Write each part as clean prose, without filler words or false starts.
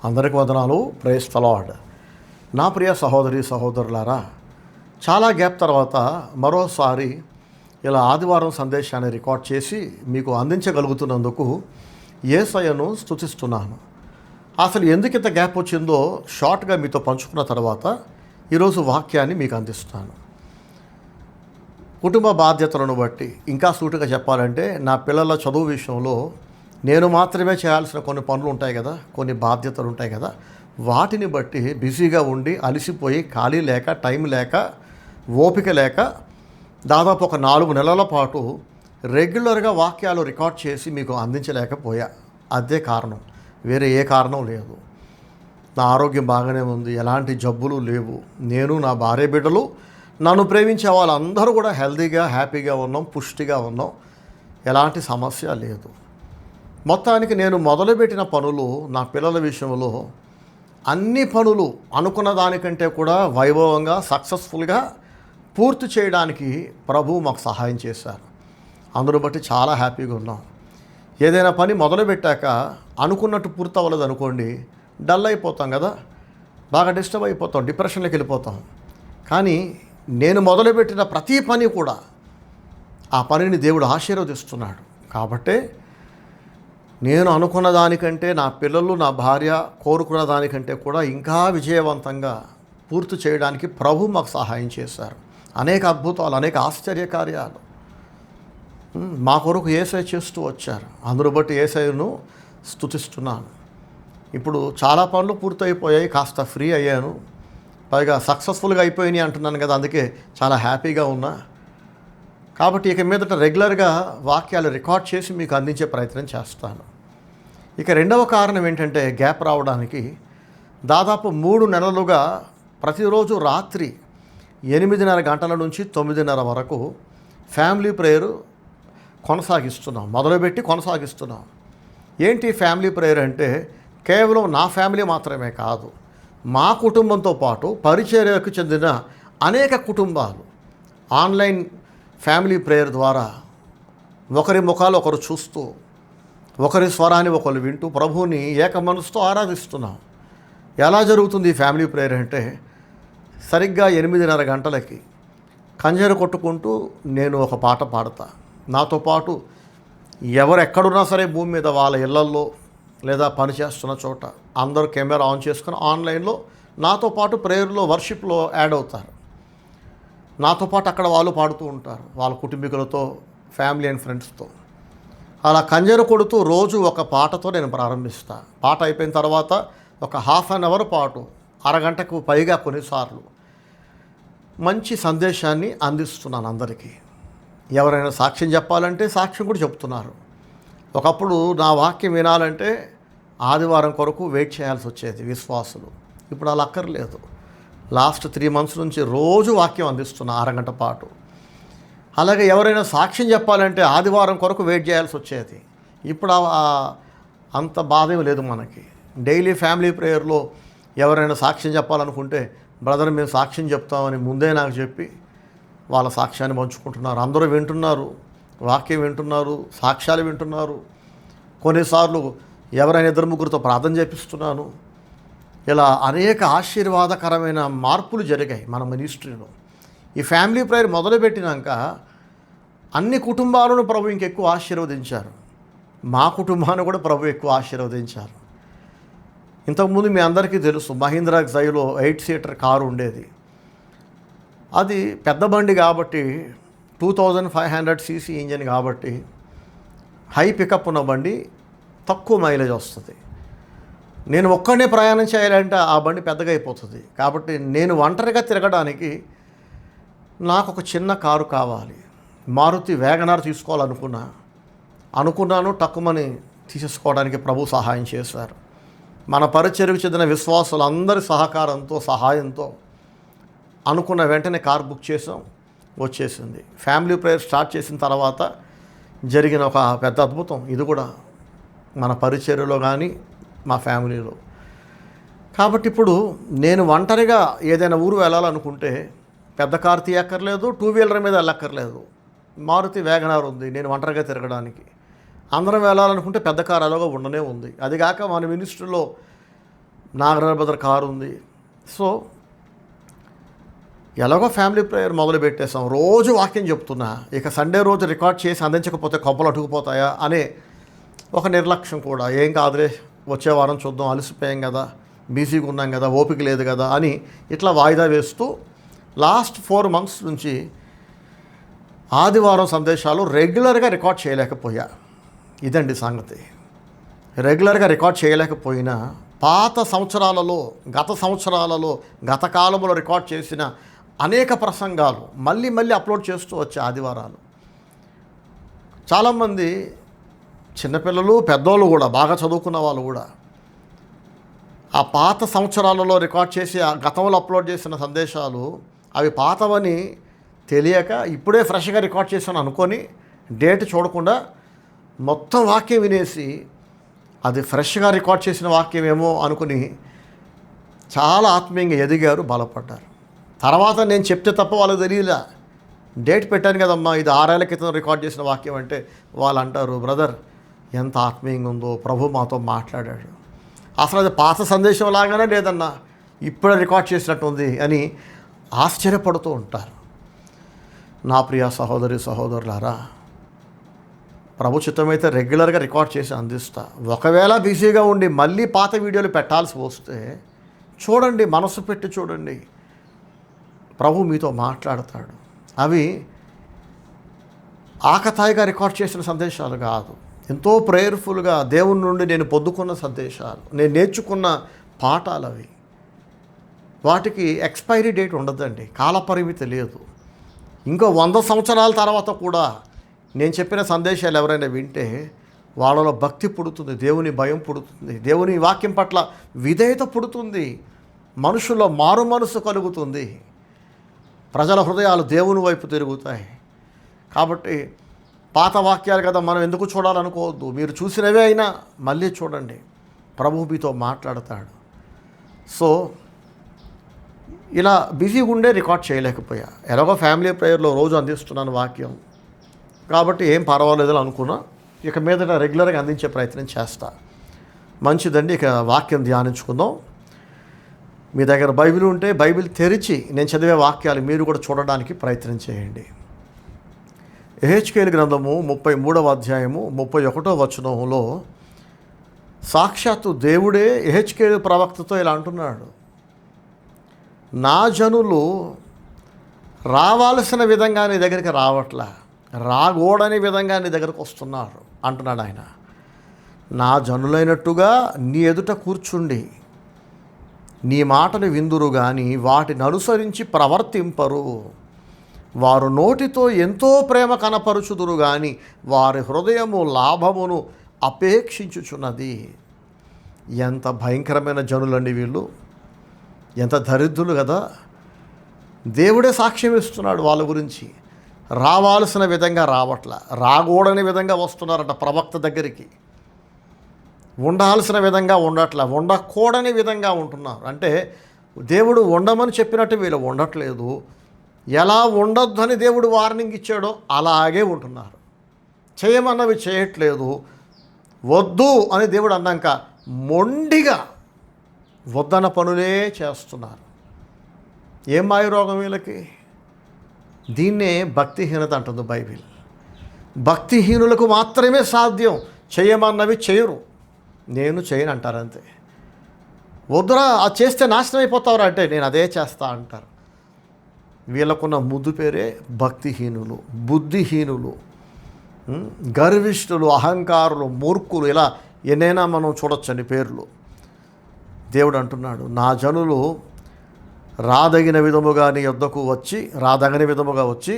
అందరికి వందనాలు. Praise the Lord. నా ప్రియ సహోదరి సహోదరులారా, చాలా గ్యాప్ తర్వాత మరోసారి ఇలా ఆదివారం సందేశాన్ని రికార్డ్ చేసి మీకు అందించగలుగుతున్నందుకు యేసయ్యను స్తుతిస్తున్నాను. అసలు ఎందుకు ఇంత గ్యాప్ వచ్చిందో షార్ట్గా మీతో పంచుకున్న తర్వాత ఈరోజు వాక్యాన్ని మీకు అందిస్తాను. కుటుంబ బాధ్యతలను బట్టి ఇంకా సూటిగా చెప్పాలంటే నా పిల్లల చదువు విషయంలో నేను మాత్రమే చేయాల్సిన కొన్ని పనులు ఉంటాయి కదా, కొన్ని బాధ్యతలు ఉంటాయి కదా, వాటిని బట్టి బిజీగా ఉండి అలసిపోయి ఖాళీ లేక, టైం లేక, ఓపిక లేక దాదాపు ఒక 4 నెలల పాటు రెగ్యులర్గా వాక్యాలు రికార్డ్ చేసి మీకు అందించలేకపోయా. అదే కారణం, వేరే ఏ కారణం లేదు. నా ఆరోగ్యం బాగానే ఉంది, ఎలాంటి జబ్బులు లేవు. నేను, నా భార్య బిడ్డలు, నన్ను ప్రేమించే వాళ్ళందరూ కూడా హెల్తీగా, హ్యాపీగా ఉన్నాం, పుష్టిగా ఉన్నాం, ఎలాంటి సమస్య లేదు. మొత్తానికి నేను మొదలుపెట్టిన పనులు నా పిల్లల విషయంలో అన్ని పనులు అనుకున్న దానికంటే కూడా వైభవంగా, సక్సెస్ఫుల్గా పూర్తి చేయడానికి ప్రభువు మాకు సహాయం చేశారు. అందును బట్టి చాలా హ్యాపీగా ఉన్నాం. ఏదైనా పని మొదలుపెట్టాక అనుకున్నట్టు పూర్తి అవ్వలేదు అనుకోండి, డల్ అయిపోతాం కదా, బాగా డిస్టర్బ్ అయిపోతాం, డిప్రెషన్లోకి వెళ్ళిపోతాం. కానీ నేను మొదలుపెట్టిన ప్రతి పని కూడా ఆ పనిని దేవుడు ఆశీర్వదిస్తున్నాడు. కాబట్టే నేను అనుకున్న దానికంటే, నా పిల్లలు, నా భార్య కోరుకున్న దానికంటే కూడా ఇంకా విజయవంతంగా పూర్తి చేయడానికి ప్రభు మాకు సహాయం చేశారు. అనేక అద్భుతాలు, అనేక ఆశ్చర్యకార్యాలు మా కొరకు యేసయ్య చేస్తూ వచ్చారు. అందును బట్టి యేసయ్యను స్తుతిస్తున్నాను. ఇప్పుడు చాలా పనులు పూర్తయిపోయాయి, కాస్త ఫ్రీ అయ్యాను, పైగా సక్సెస్ఫుల్గా అయిపోయినాయి అంటున్నాను కదా, అందుకే చాలా హ్యాపీగా ఉన్నా. కాబట్టి ఇక మీదట రెగ్యులర్గా వాక్యాలు రికార్డ్ చేసి మీకు అందించే ప్రయత్నం చేస్తాను. ఇక రెండవ కారణం ఏంటంటే, గ్యాప్ రావడానికి దాదాపు 3 నెలలుగా ప్రతిరోజు రాత్రి 8:30 గంటల నుంచి 9:30 వరకు ఫ్యామిలీ ప్రేయర్ కొనసాగిస్తున్నాం, మొదలుపెట్టి కొనసాగిస్తున్నాం. ఏంటి ఫ్యామిలీ ప్రేయర్ అంటే, కేవలం నా ఫ్యామిలీ మాత్రమే కాదు, మా కుటుంబంతో పాటు పరిచర్యకు చెందిన అనేక కుటుంబాలు ఆన్లైన్ ఫ్యామిలీ ప్రేయర్ ద్వారా ఒకరి ముఖాలు ఒకరు చూస్తూ, ఒకరి స్వరాన్ని ఒకరు వింటూ ప్రభువుని ఏక మనసుతో ఆరాధిస్తున్నాం. ఎలా జరుగుతుంది ఈ ఫ్యామిలీ ప్రేయర్ అంటే, సరిగ్గా 8:30 గంటలకి కంజర కొట్టుకుంటూ నేను ఒక పాట పాడతా. నాతో పాటు ఎవరు ఎక్కడున్నా సరే భూమి మీద వాళ్ళ ఇళ్లల్లో లేదా పని చేస్తున్న చోట అందరూ కెమెరా ఆన్ చేసుకుని ఆన్లైన్లో నాతో పాటు ప్రేయర్లో, వర్షిప్లో యాడ్ అవుతారు. నాతో పాటు అక్కడ వాళ్ళు పాడుతూ ఉంటారు, వాళ్ళ కుటుంబీకులతో, ఫ్యామిలీ అండ్ ఫ్రెండ్స్తో. అలా కంజర కొడుతూ రోజు ఒక పాటతో నేను ప్రారంభిస్తా. పాట అయిపోయిన తర్వాత ఒక ½ అన్ అవర్ పాటు, అరగంటకు పైగా కొన్నిసార్లు మంచి సందేశాన్ని అందిస్తున్నాను అందరికీ. ఎవరైనా సాక్ష్యం చెప్పాలంటే సాక్ష్యం కూడా చెప్తున్నారు. ఒకప్పుడు నా వాక్యం వినాలంటే ఆదివారం కొరకు వెయిట్ చేయాల్సి వచ్చేది విశ్వాసులు. ఇప్పుడు అలా అక్కర్లేదు. లాస్ట్ 3 months నుంచి రోజు వాక్యం అందిస్తున్నా అరగంట పాటు. అలాగే ఎవరైనా సాక్ష్యం చెప్పాలంటే ఆదివారం కొరకు వెయిట్ చేయాల్సి వచ్చేది. ఇప్పుడు అంత బాధ లేదు మనకి. డైలీ ఫ్యామిలీ ప్రేయర్లో ఎవరైనా సాక్ష్యం చెప్పాలనుకుంటే, బ్రదర్ మేము సాక్ష్యం చెప్తామని ముందే నాకు చెప్పి వాళ్ళ సాక్ష్యాన్ని పంచుకుంటున్నారు. అందరూ వింటున్నారు, వాక్యం వింటున్నారు, సాక్ష్యాలు వింటున్నారు. కొన్నిసార్లు ఎవరైనా 2-3 ప్రార్థన చేపిస్తున్నాను. ఇలా అనేక ఆశీర్వాదకరమైన మార్పులు జరిగాయి మన మినిస్ట్రీలో. ఈ ఫ్యామిలీ ప్రేయర్ మొదలుపెట్టినాక అన్ని కుటుంబాలను ప్రభు ఇంకెక్కువ ఆశీర్వదించారు. మా కుటుంబాన్ని కూడా ప్రభు ఎక్కువ ఆశీర్వదించారు. ఇంతకుముందు మీ అందరికీ తెలుసు, మహీంద్రా ఎక్సైలో 8 సీటర్ కారు ఉండేది. అది పెద్ద బండి కాబట్టి, 2500 cc ఇంజన్ కాబట్టి, హై పికప్ ఉన్న బండి, తక్కువ మైలేజ్ వస్తుంది. నేను ఒక్కడే ప్రయాణం చేయాలంటే ఆ బండి పెద్దగా అయిపోతుంది. కాబట్టి నేను ఒంటరిగా తిరగడానికి నాకు ఒక చిన్న కారు కావాలి. మారుతి వ్యాగనార్ అనుకున్నాను. టక్కుమని తీసేసుకోవడానికి ప్రభు సహాయం చేశారు. మన పరిచర్యకు చెందిన విశ్వాసులందరి సహకారంతో, సహాయంతో అనుకున్న వెంటనే కార్ బుక్ చేసాం, వచ్చేసింది. ఫ్యామిలీ ప్రేయర్ స్టార్ట్ చేసిన తర్వాత జరిగిన ఒక పెద్ద అద్భుతం ఇది కూడా మన పరిచర్యలో కానీ మా ఫ్యామిలీలో. కాబట్టి ఇప్పుడు నేను ఒంటరిగా ఏదైనా ఊరు వెళ్ళాలనుకుంటే పెద్ద కారు తీయక్కర్లేదు, 2 వీలర్ మీద వెళ్ళక్కర్లేదు. మారుతి వ్యాగనార్ ఉంది నేను ఒంటరిగా తిరగడానికి. అందరం వెళ్ళాలనుకుంటే పెద్ద కారు అలాగా ఉండనే ఉంది. అదిగాక మన మినిస్ట్రీలో నాగరాజు బ్రదర్ కారు ఉంది. సో ఎలాగో ఫ్యామిలీ ప్రేయర్ మొదలు పెట్టేసాం, రోజు వాక్యం చెప్తున్నా, ఇక సండే రోజు రికార్డ్ చేసి అందించకపోతే కొప్పలు అటుకుపోతాయా అనే ఒక నిర్లక్ష్యం కూడా. ఏం కాదులే, వచ్చే వారం చూద్దాం, అలసిపోయాం కదా, బిజీగా ఉన్నాం కదా, ఓపిక లేదు కదా అని ఇట్లా వాయిదా వేస్తూ లాస్ట్ 4 months నుంచి ఆదివారం సందేశాలు రెగ్యులర్గా రికార్డ్ చేయలేకపోయా. ఇదండి సంగతి. రెగ్యులర్గా రికార్డ్ చేయలేకపోయినా పాత సంవత్సరాలలో, గత కాలంలో రికార్డ్ చేసిన అనేక ప్రసంగాలు మళ్ళీ అప్లోడ్ చేస్తూ వచ్చే ఆదివారాలు. చాలామంది చిన్నపిల్లలు, పెద్దోళ్ళు కూడా, బాగా చదువుకున్న వాళ్ళు కూడా ఆ పాత సంవత్సరాలలో రికార్డ్ చేసి ఆ గతంలో అప్లోడ్ చేసిన సందేశాలు అవి పాతవని తెలియక ఇప్పుడే ఫ్రెష్గా రికార్డ్ చేశాను అనుకొని డేట్ చూడకుండా మొత్తం వాక్యం వినేసి అది ఫ్రెష్గా రికార్డ్ చేసిన వాక్యమేమో అనుకుని చాలా ఆత్మీయంగా ఎదిగారు, బలపడ్డారు. తర్వాత నేను చెప్తే తప్ప వాళ్ళకి తెలియలే. డేట్ పెట్టాను కదమ్మా, ఇది 6 ఏళ్ల క్రితం రికార్డ్ చేసిన వాక్యం అంటే వాళ్ళు అంటారు, బ్రదర్ ఎంత ఆత్మీయంగా ఉందో, ప్రభు మాతో మాట్లాడాడు, అసలు అది పాత సందేశం లాగానే లేదన్నా, ఇప్పుడే రికార్డ్ చేసినట్టు ఉంది అని ఆశ్చర్యపడుతూ ఉంటారు. నా ప్రియ సహోదరి సహోదరులారా, ప్రభు చిత్తమైతే రెగ్యులర్గా రికార్డ్ చేసి అందిస్తా. ఒకవేళ బిజీగా ఉండి మళ్ళీ పాత వీడియోలు పెట్టాల్సి వస్తే చూడండి, మనసు పెట్టి చూడండి, ప్రభు మీతో మాట్లాడతాడు. అవి ఆకతాయిగా రికార్డ్ చేసిన సందేశాలు కాదు, ఎంతో ప్రేయర్ఫుల్గా దేవుని నుండి నేను పొందుకున్న సందేశాలు, నేను నేర్చుకున్న పాఠాలు అవి. వాటికి ఎక్స్పైరీ డేట్ ఉండదండి, కాలపరిమితి లేదు. ఇంకో 100 సంవత్సరాల తర్వాత కూడా నేను చెప్పిన సందేశాలు ఎవరైనా వింటే వాళ్ళలో భక్తి పుడుతుంది, దేవుని భయం పుడుతుంది, దేవుని వాక్యం పట్ల విధేయత పుడుతుంది, మనుషుల్లో మారు మనసు కలుగుతుంది, ప్రజల హృదయాలు దేవుని వైపు తిరుగుతాయి. కాబట్టి పాత వాక్యాలు కదా మనం ఎందుకు చూడాలనుకోవద్దు, మీరు చూసినవే అయినా మళ్ళీ చూడండి, ప్రభు మీతో మాట్లాడతాడు. సో ఇలా బిజీగా ఉండే రికార్డ్ చేయలేకపోయా. ఎలాగో ఫ్యామిలీ ప్రేయర్లో రోజు అందిస్తున్నాను వాక్యం కాబట్టి ఏం పర్వాలేదని అనుకున్నా. ఇక మీదట రెగ్యులర్గా అందించే ప్రయత్నం చేస్తా. మంచిదండి, ఇక వాక్యం ధ్యానించుకుందాం. మీ దగ్గర బైబిల్ ఉంటే బైబిల్ తెరిచి నేను చదివే వాక్యాలు మీరు కూడా చూడడానికి ప్రయత్నం చేయండి. యెహెజ్కేలు గ్రంథము 33వ అధ్యాయము 31వ వచనంలో సాక్షాత్తు దేవుడే యెహెజ్కేలు ప్రవక్తతో ఇలా అంటున్నాడు, నా జనులు రావాల్సిన విధంగా నీ దగ్గరికి రావట్లా, రాకూడని విధంగా నీ దగ్గరకు వస్తున్నారు అంటున్నాడు ఆయన. నా జనులైనట్టుగా నీ ఎదుట కూర్చుండి నీ మాటను విందురు కానీ వాటిని అనుసరించి ప్రవర్తింపరు. వారు నోటితో ఎంతో ప్రేమ కనపరుచుదురు కానీ వారి హృదయము లాభమును అపేక్షించుచున్నది. ఎంత భయంకరమైన జనులండి వీళ్ళు, ఎంత దరిద్రులు కదా. దేవుడే సాక్ష్యం ఇస్తున్నాడు వాళ్ళ గురించి. రావాల్సిన విధంగా రావట్ల, రాకూడని విధంగా వస్తున్నారట ప్రవక్త దగ్గరికి. ఉండాల్సిన విధంగా ఉండట్ల, ఉండకూడని విధంగా ఉంటున్నారు. అంటే దేవుడు ఉండమని చెప్పినట్టు వీళ్ళు ఉండట్లేదు, ఎలా ఉండొద్దని దేవుడు వార్నింగ్ ఇచ్చాడో అలాగే ఉంటున్నారు. చేయమన్నవి చేయట్లేదు, వద్దు అని దేవుడు అన్నాక మొండిగా వద్దన పనులే చేస్తున్నారు. ఏం మాయరోగం వీళ్ళకి? దీన్నే భక్తిహీనత అంటుంది బైబిల్. భక్తిహీనులకు మాత్రమే సాధ్యం, చేయమన్నవి చేయరు, నేను చేయను అంటారు అంతే. వద్దురా అది చేస్తే నాశనం అయిపోతావురా అంటే నేను అదే చేస్తా అంటారు. వీళ్ళకున్న ముద్దు పేరే భక్తిహీనులు, బుద్ధిహీనులు, గర్విష్ఠులు, అహంకారులు, మూర్ఖులు, ఇలా ఎన్నైనా మనం చూడొచ్చండి పేర్లు. దేవుడు అంటున్నాడు, నా జనులు రాదగిన విధముగా నీ యొద్దకు వచ్చి, రాదగని విధముగా వచ్చి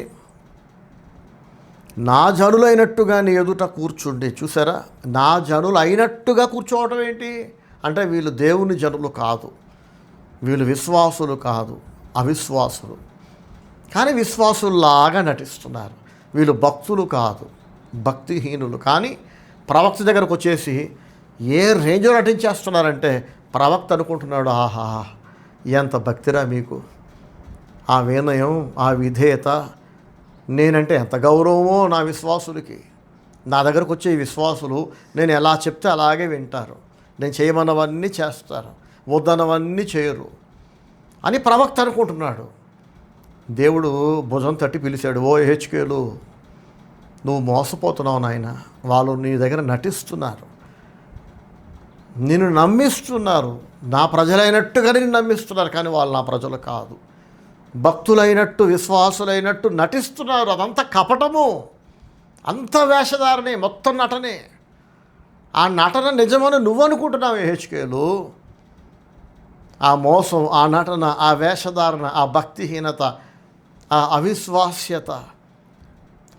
నా జనులైనట్టుగా నీ ఎదుట కూర్చుండి. చూసారా, నా జనులు అయినట్టుగా కూర్చోవటం ఏంటి అంటే వీళ్ళు దేవుని జనులు కాదు, వీళ్ళు విశ్వాసులు కాదు, అవిశ్వాసులు. కానీ విశ్వాసుల్లాగా నటిస్తున్నారు. వీళ్ళు భక్తులు కాదు, భక్తిహీనులు. కానీ ప్రవక్త దగ్గరకు వచ్చేసి ఏ రేంజ్లో నటించేస్తున్నారంటే ప్రవక్త అనుకుంటున్నాడు, ఆహా ఎంత భక్తిరా మీకు, ఆ వినయం, ఆ విధేయత, నేనంటే ఎంత గౌరవమో నా విశ్వాసులకి. నా దగ్గరకు వచ్చే ఈ విశ్వాసులు నేను ఎలా చెప్తే అలాగే వింటారు, నేను చేయమన్నవన్నీ చేస్తారు, వద్దనవన్నీ చేయరు అని ప్రవక్త అనుకుంటున్నాడు. దేవుడు భుజం తట్టి పిలిచాడు, ఓ హెచ్కేలు, నువ్వు మోసపోతున్నావు నాయన. వాళ్ళు నీ దగ్గర నటిస్తున్నారు, నిన్ను నమ్మిస్తున్నారు, నా ప్రజలైనట్టుగానే నిన్ను నమ్మిస్తున్నారు, కానీ వాళ్ళు నా ప్రజలు కాదు. భక్తులైనట్టు విశ్వాసులైనట్టు నటిస్తున్నారు. అదంతా కపటము, అంత వేషధారణే, మొత్తం నటనే. ఆ నటన నిజమని నువ్వు అనుకుంటున్నావు హెచ్కేలు. ఆ మోసం, ఆ నటన, ఆ వేషధారణ, ఆ భక్తిహీనత, ఆ అవిశ్వాస్యత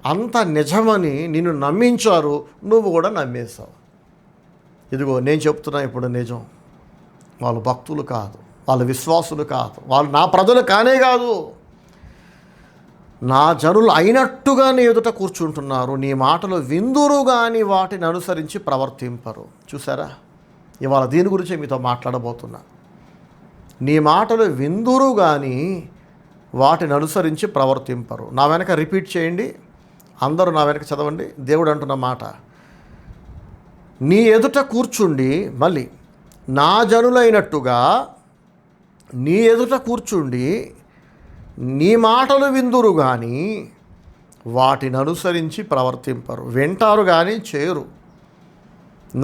అంత నిజమని నిన్ను నమ్మించారు, నువ్వు కూడా నమ్మేశావు. ఇదిగో నేను చెప్తున్నా ఇప్పుడు నిజం. వాళ్ళు భక్తులు కాదు, వాళ్ళు విశ్వాసులు కాదు, వాళ్ళు నా ప్రజలు కానే కాదు. నా జనులు అయినట్టుగా నీ ఎదుట కూర్చుంటున్నారు, నీ మాటలు విందురు కానీ వాటిని అనుసరించి ప్రవర్తింపరు. చూసారా, ఇవాళ దీని గురించి మీతో మాట్లాడబోతున్నా. నీ మాటలు విందురు కానీ వాటిని అనుసరించి ప్రవర్తింపరు. నా వెనక రిపీట్ చేయండి, అందరూ నా వెనక చదవండి. దేవుడు అంటున్న మాట, నీ ఎదుట కూర్చుండి, మళ్ళీ నా జనులైనట్టుగా నీ ఎదుట కూర్చుండి నీ మాటలు విందురు కానీ వాటిని అనుసరించి ప్రవర్తింపరు. వింటారు కానీ చేయరు.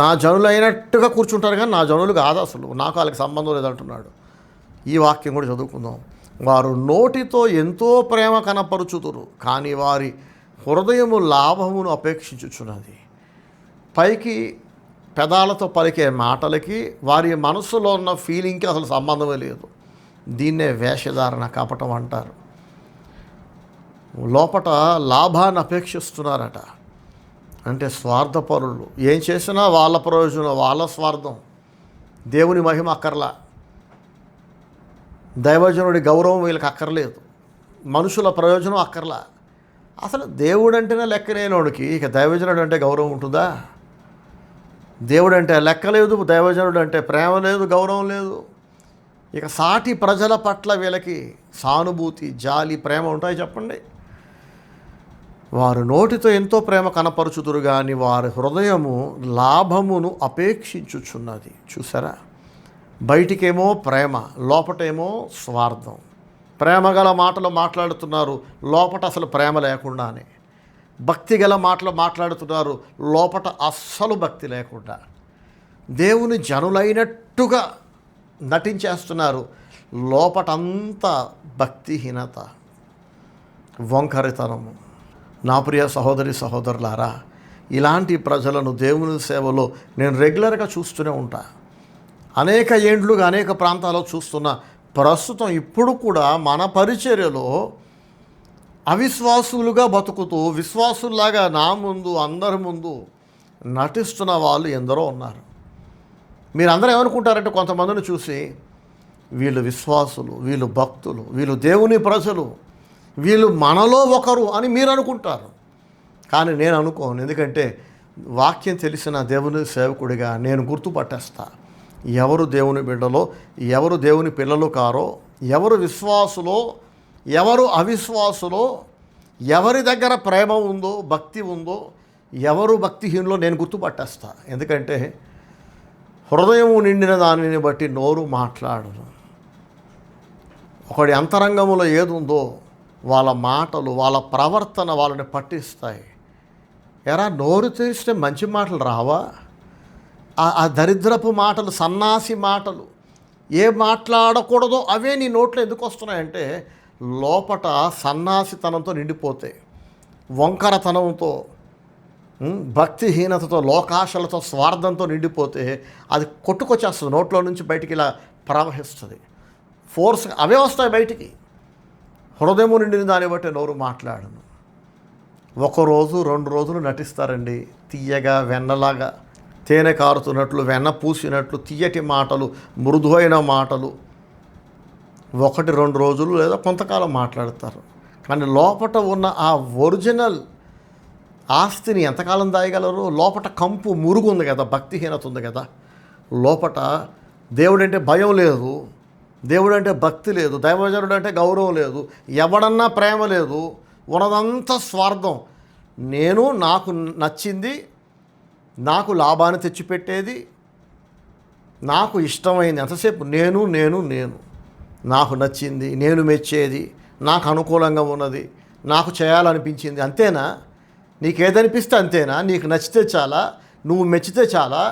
నా జనులైనట్టుగా కూర్చుంటారు కానీ నా జనులు కాదు, అసలు నాకు వాళ్ళకి సంబంధం లేదంటున్నాడు. ఈ వాక్యం కూడా చదువుకుందాం. వారు నోటితో ఎంతో ప్రేమ కనపరుచుతురు, కానీ వారి హృదయము లాభమును అపేక్షించుచున్నది. పైకి పెదాలతో పలికే మాటలకి వారి మనసులో ఉన్న ఫీలింగ్కి అసలు సంబంధమే లేదు. దీన్నే వేషధారణ, కపటం అంటారు. లోపట లాభాన్ని అపేక్షిస్తున్నారట, అంటే స్వార్థపరులు. ఏం చేసినా వాళ్ళ ప్రయోజనం, వాళ్ళ స్వార్థం. దేవుని మహిమ అక్కర్లా, దైవజనుడి గౌరవం వీళ్ళకి అక్కర్లేదు, మనుషుల ప్రయోజనం అక్కర్లా. అసలు దేవుడు అంటేనే లెక్కలేనోడికి ఇక దైవజనుడు అంటే గౌరవం ఉంటుందా? దేవుడు అంటే లెక్కలేదు, దైవజనుడు అంటే ప్రేమ లేదు, గౌరవం లేదు. ఇక సాటి ప్రజల పట్ల వీళ్ళకి సానుభూతి, జాలి, ప్రేమ ఉంటాయి చెప్పండి? వారు నోటితో ఎంతో ప్రేమ కనపరుచుదురు కానీ వారి హృదయము లాభమును అపేక్షించుచున్నది. చూసారా, బయటికేమో ప్రేమ, లోపటేమో స్వార్థం. ప్రేమ గల మాటలు మాట్లాడుతున్నారు, లోపట అసలు ప్రేమ లేకుండానే. భక్తి గల మాటలు మాట్లాడుతున్నారు, లోపట అస్సలు భక్తి లేకుండా. దేవుని జనులైనట్టుగా నటించేస్తున్నారు, లోపటంతా భక్తిహీనత, వంకరితనము. నా ప్రియ సహోదరి సహోదరులారా, ఇలాంటి ప్రజలను దేవుని సేవలో నేను రెగ్యులర్గా చూస్తూనే ఉంటా. అనేక ఏండ్లుగా అనేక ప్రాంతాల్లో చూస్తున్న, ప్రస్తుతం ఇప్పుడు కూడా మన పరిచర్యలో అవిశ్వాసులుగా బతుకుతూ విశ్వాసుల్లాగా నా ముందు అందరి ముందు నటిస్తున్న వాళ్ళు ఎందరో ఉన్నారు. మీరందరూ ఏమనుకుంటారంటే, కొంతమందిని చూసి వీళ్ళు విశ్వాసులు, వీళ్ళు భక్తులు, వీళ్ళు దేవుని ప్రజలు, వీళ్ళు మనలో ఒకరు అని మీరు అనుకుంటారు. కానీ నేను అనుకోను. ఎందుకంటే వాక్యం తెలిసిన దేవుని సేవకుడిగా నేను గుర్తుపట్టేస్తా ఎవరు దేవుని బిడ్డలో, ఎవరు దేవుని పిల్లలు కారో, ఎవరు విశ్వాసులో, ఎవరు అవిశ్వాసులో, ఎవరి దగ్గర ప్రేమ ఉందో, భక్తి ఉందో, ఎవరు భక్తిహీనులో నేను గుర్తుపట్టేస్తా. ఎందుకంటే హృదయము నిండిన దానిని బట్టి నోరు మాట్లాడను. ఒకడి అంతరంగంలో ఏది ఉందో వాళ్ళ మాటలు, వాళ్ళ ప్రవర్తన వాళ్ళని పట్టిస్తాయి. ఎరా, నోరు తెరిస్తే మంచి మాటలు రావా? ఆ దరిద్రపు మాటలు, సన్నాసి మాటలు, ఏ మాట్లాడకూడదో అవే నీ నోట్లో ఎందుకు వస్తున్నాయంటే లోపట సన్నాసితనంతో నిండిపోతాయి. వంకరతనంతో, భక్తిహీనతతో, లోకాశలతో, స్వార్థంతో నిండిపోతే అది కొట్టుకొచ్చేస్తుంది, నోట్లో నుంచి బయటికి ఇలా ప్రవహిస్తుంది. ఫోర్స్ అవే వస్తాయి బయటికి. హృదయము నిండిన దాన్ని బట్టి నోరు మాట్లాడను. ఒకరోజు 2 రోజులు నటిస్తారండి, తీయగా వెన్నలాగా, తేనె కారుతున్నట్లు, వెన్న పూసినట్లు తీయటి మాటలు, మృదువైన మాటలు 1-2 రోజులు లేదా కొంతకాలం మాట్లాడతారు. కానీ లోపట ఉన్న ఆ ఒరిజినల్ ఆస్తిని ఎంతకాలం దాయగలరు? లోపట కంపు, మురుగు ఉంది కదా, భక్తిహీనత ఉంది కదా. లోపట దేవుడంటే భయం లేదు, దేవుడంటే భక్తి లేదు, దైవజనుడు అంటే గౌరవం లేదు, ఎవడన్నా ప్రేమ లేదు, ఉన్నదంతా స్వార్థం. నాకు నచ్చింది, నాకు లాభాన్ని తెచ్చిపెట్టేది, నాకు ఇష్టమైంది ఎంతసేపు నేను నేను నేను నాకు నచ్చింది, నేను మెచ్చేది, నాకు అనుకూలంగా ఉన్నది, నాకు చేయాలనిపించింది, అంతేనా? నీకు ఏదనిపిస్తే అంతేనా? నీకు నచ్చితే చాలా, నువ్వు మెచ్చితే చాలా,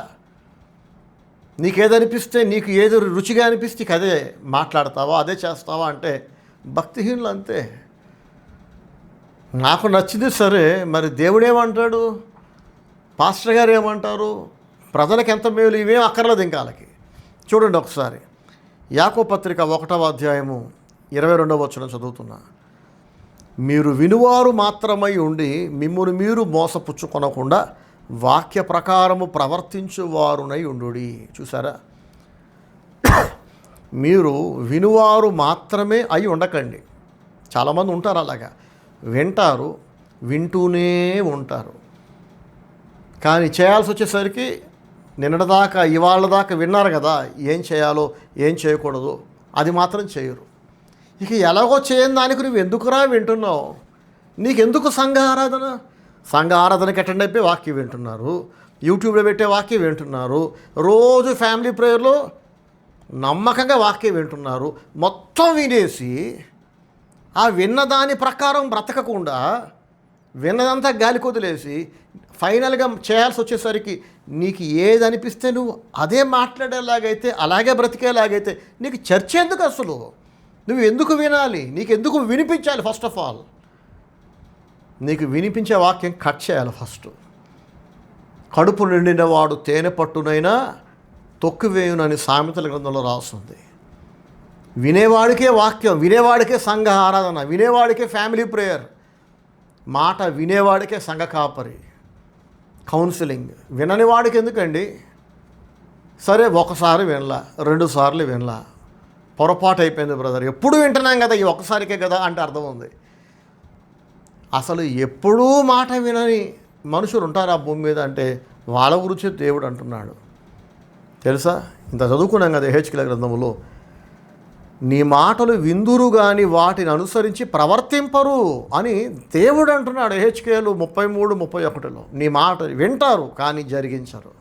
నీకు ఏదనిపిస్తే, నీకు ఏది రుచిగా అనిపిస్తే అదే మాట్లాడతావా, అదే చేస్తావా అంటే భక్తిహీనులు అంతే. నాకు నచ్చింది సరే, మరి దేవుడేమంటాడు, పాస్టర్ గారు ఏమంటారు, ప్రజలకు ఎంత మేలు, ఇవేం అక్కర్లేదు ఇంకా వాళ్ళకి. చూడండి ఒకసారి యాకోబు పత్రిక 1వ అధ్యాయము 22వ వచనం చదువుతున్నా. మీరు వినువారు మాత్రమై ఉండి మిమ్మును మీరు మోసపుచ్చుకొనకుండా వాక్య ప్రకారము ప్రవర్తించువారునై ఉండుడి. చూసారా, మీరు వినువారు మాత్రమే అయి ఉండకండి. చాలామంది ఉంటారు అలాగా, వింటారు, వింటూనే ఉంటారు, కానీ చేయాల్సి వచ్చేసరికి నిన్నటిదాకా ఇవాళ దాకా విన్నారు కదా, ఏం చేయాలో ఏం చేయకూడదు అది మాత్రం చేయరు. ఇక ఎలాగో చేయని దానికి నువ్వు ఎందుకురా వింటున్నావు? నీకెందుకు సంఘ ఆరాధన? సంఘ ఆరాధనకి అటెండ్ అయిపోయి వాక్యం వింటున్నారు, యూట్యూబ్లో పెట్టే వాక్యం వింటున్నారు, రోజు ఫ్యామిలీ ప్రేయర్లో నమ్మకంగా వాక్యం వింటున్నారు. మొత్తం వినేసి ఆ విన్నదాని ప్రకారం బ్రతకకుండా విన్నదంతా గాలి కొదిలేసి ఫైనల్గా చేయాల్సి వచ్చేసరికి నీకు ఏది అనిపిస్తే నువ్వు అదే మాట్లాడేలాగైతే, అలాగే బ్రతికేలాగైతే నీకు చర్చ ఎందుకు? అసలు నువ్వు ఎందుకు వినాలి? నీకు ఎందుకు వినిపించాలి? ఫస్ట్ ఆఫ్ ఆల్ నీకు వినిపించే వాక్యం కట్ చేయాలి ఫస్ట్. కడుపు నిండిన వాడు తేనె పట్టునైనా తొక్కివేయునని సామెతల గ్రంథంలో రాస్తుంది. వినేవాడికే వాక్యం, వినేవాడికే సంఘ ఆరాధన, వినేవాడికే ఫ్యామిలీ ప్రేయర్, మాట వినేవాడికే సంఘ కాపరి, కౌన్సిలింగ్. వినని వాడికి ఎందుకండి? సరే ఒకసారి వినలా, 2 సార్లు వినలా, పొరపాటు అయిపోయింది బ్రదర్, ఎప్పుడు వింటున్నాం కదా, ఈ ఒక్కసారికే కదా అంటే అర్థం ఉంది. అసలు ఎప్పుడూ మాట వినని మనుషులు ఉంటారు ఆ భూమి మీద అంటే వాళ్ళ గురించి దేవుడు అంటున్నాడు. తెలుసా, ఇంత చదువుకున్నాం కదా యెహెజ్కేలు గ్రంథంలో, నీ మాటలు విందురు కానీ వాటిని అనుసరించి ప్రవర్తింపరు అని దేవుడు అంటున్నాడు. యెహెజ్కేలు 33:31లో నీ మాట వింటారు కానీ జరిగించరు.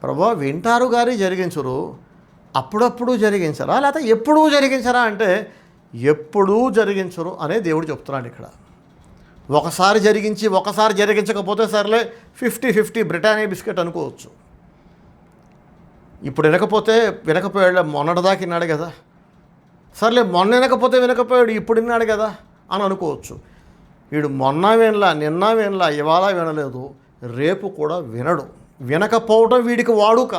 ప్రభువా, వింటారు కానీ జరిగించరు, అప్పుడప్పుడు జరిగించరా లేకపోతే ఎప్పుడూ జరిగించరా అంటే ఎప్పుడూ జరిగించరు అనే దేవుడు చెప్తున్నాడు ఇక్కడ. ఒకసారి జరిగించి ఒకసారి జరిగించకపోతే సర్లే 50-50 బ్రిటానియా బిస్కెట్ అనుకోవచ్చు. ఇప్పుడు వినకపోయాడు, మొన్నటిదాకా విన్నాడు కదా, సర్లే మొన్న వినకపోయాడు ఇప్పుడు విన్నాడు కదా అని అనుకోవచ్చు. వీడు మొన్న వినలా, నిన్న వినలా, ఇవాళ వినలేదు, రేపు కూడా వినడు. వినకపోవటం వీడికి వాడుక,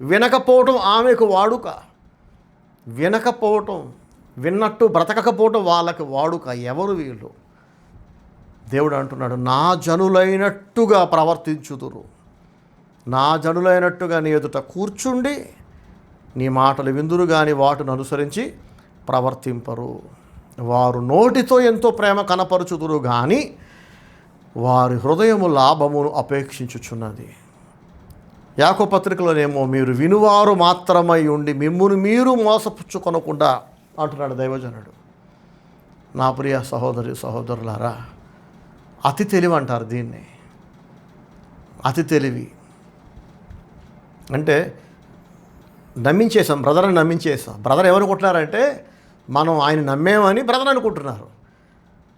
వినకపోవటం ఆమెకు వాడుక, వినకపోవటం విన్నట్టు బ్రతకకపోవటం వాళ్ళకి వాడుక. ఎవరు వీళ్ళు? దేవుడు అంటున్నాడు, నా జనులైనట్టుగా ప్రవర్తించుదురు, నా జనులైనట్టుగా నీ ఎదుట కూర్చుండి నీ మాటలు విందురు కానీ వాటిని అనుసరించి ప్రవర్తింపరు. వారు నోటితో ఎంతో ప్రేమ కనపరుచుదురు కానీ వారి హృదయము లాభమును అపేక్షించుచున్నది. యాకోబు పత్రికలోనేమో మీరు వినువారు మాత్రమై ఉండి మిమ్మును మీరు మోసపుచ్చుకొనకుండా అంటున్నాడు దైవజనుడు. నా ప్రియ సహోదరి సహోదరులారా, అతి తెలివి అంటారు దీన్ని. అతి తెలివి అంటే నమ్మించేసాం, బ్రదర్ని నమ్మించేసాం. బ్రదర్ ఎవరు కొట్టినారంటే మనం ఆయన నమ్మేమని బ్రదర్ అనుకుంటున్నారు.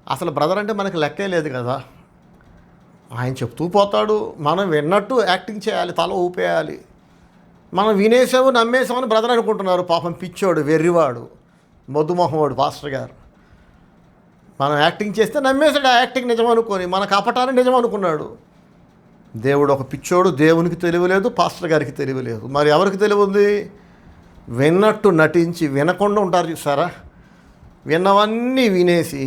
అసలు బ్రదర్ అంటే మనకి లెక్కే లేదు కదా. ఆయన చెప్తూ పోతాడు, మనం విన్నట్టు యాక్టింగ్ చేయాలి, తల ఊపేయాలి. మనం వినేసాము నమ్మేసామని బ్రదర్ అనుకుంటున్నారు. పాపం పిచ్చోడు, వెర్రివాడు, మొద్దుమొహంవాడు పాస్టర్ గారు. మనం యాక్టింగ్ చేస్తే నమ్మేసాడు, ఆ యాక్టింగ్ నిజం అనుకొని మన కపటాన్ని నిజం అనుకున్నాడు. దేవుడు ఒక పిచ్చోడు, దేవునికి తెలియలేదు, పాస్టర్ గారికి తెలియలేదు. మరి ఎవరికి తెలివి ఉంది? విన్నట్టు నటించి వినకుండా ఉంటారు చూసారా, విన్నవన్నీ వినేసి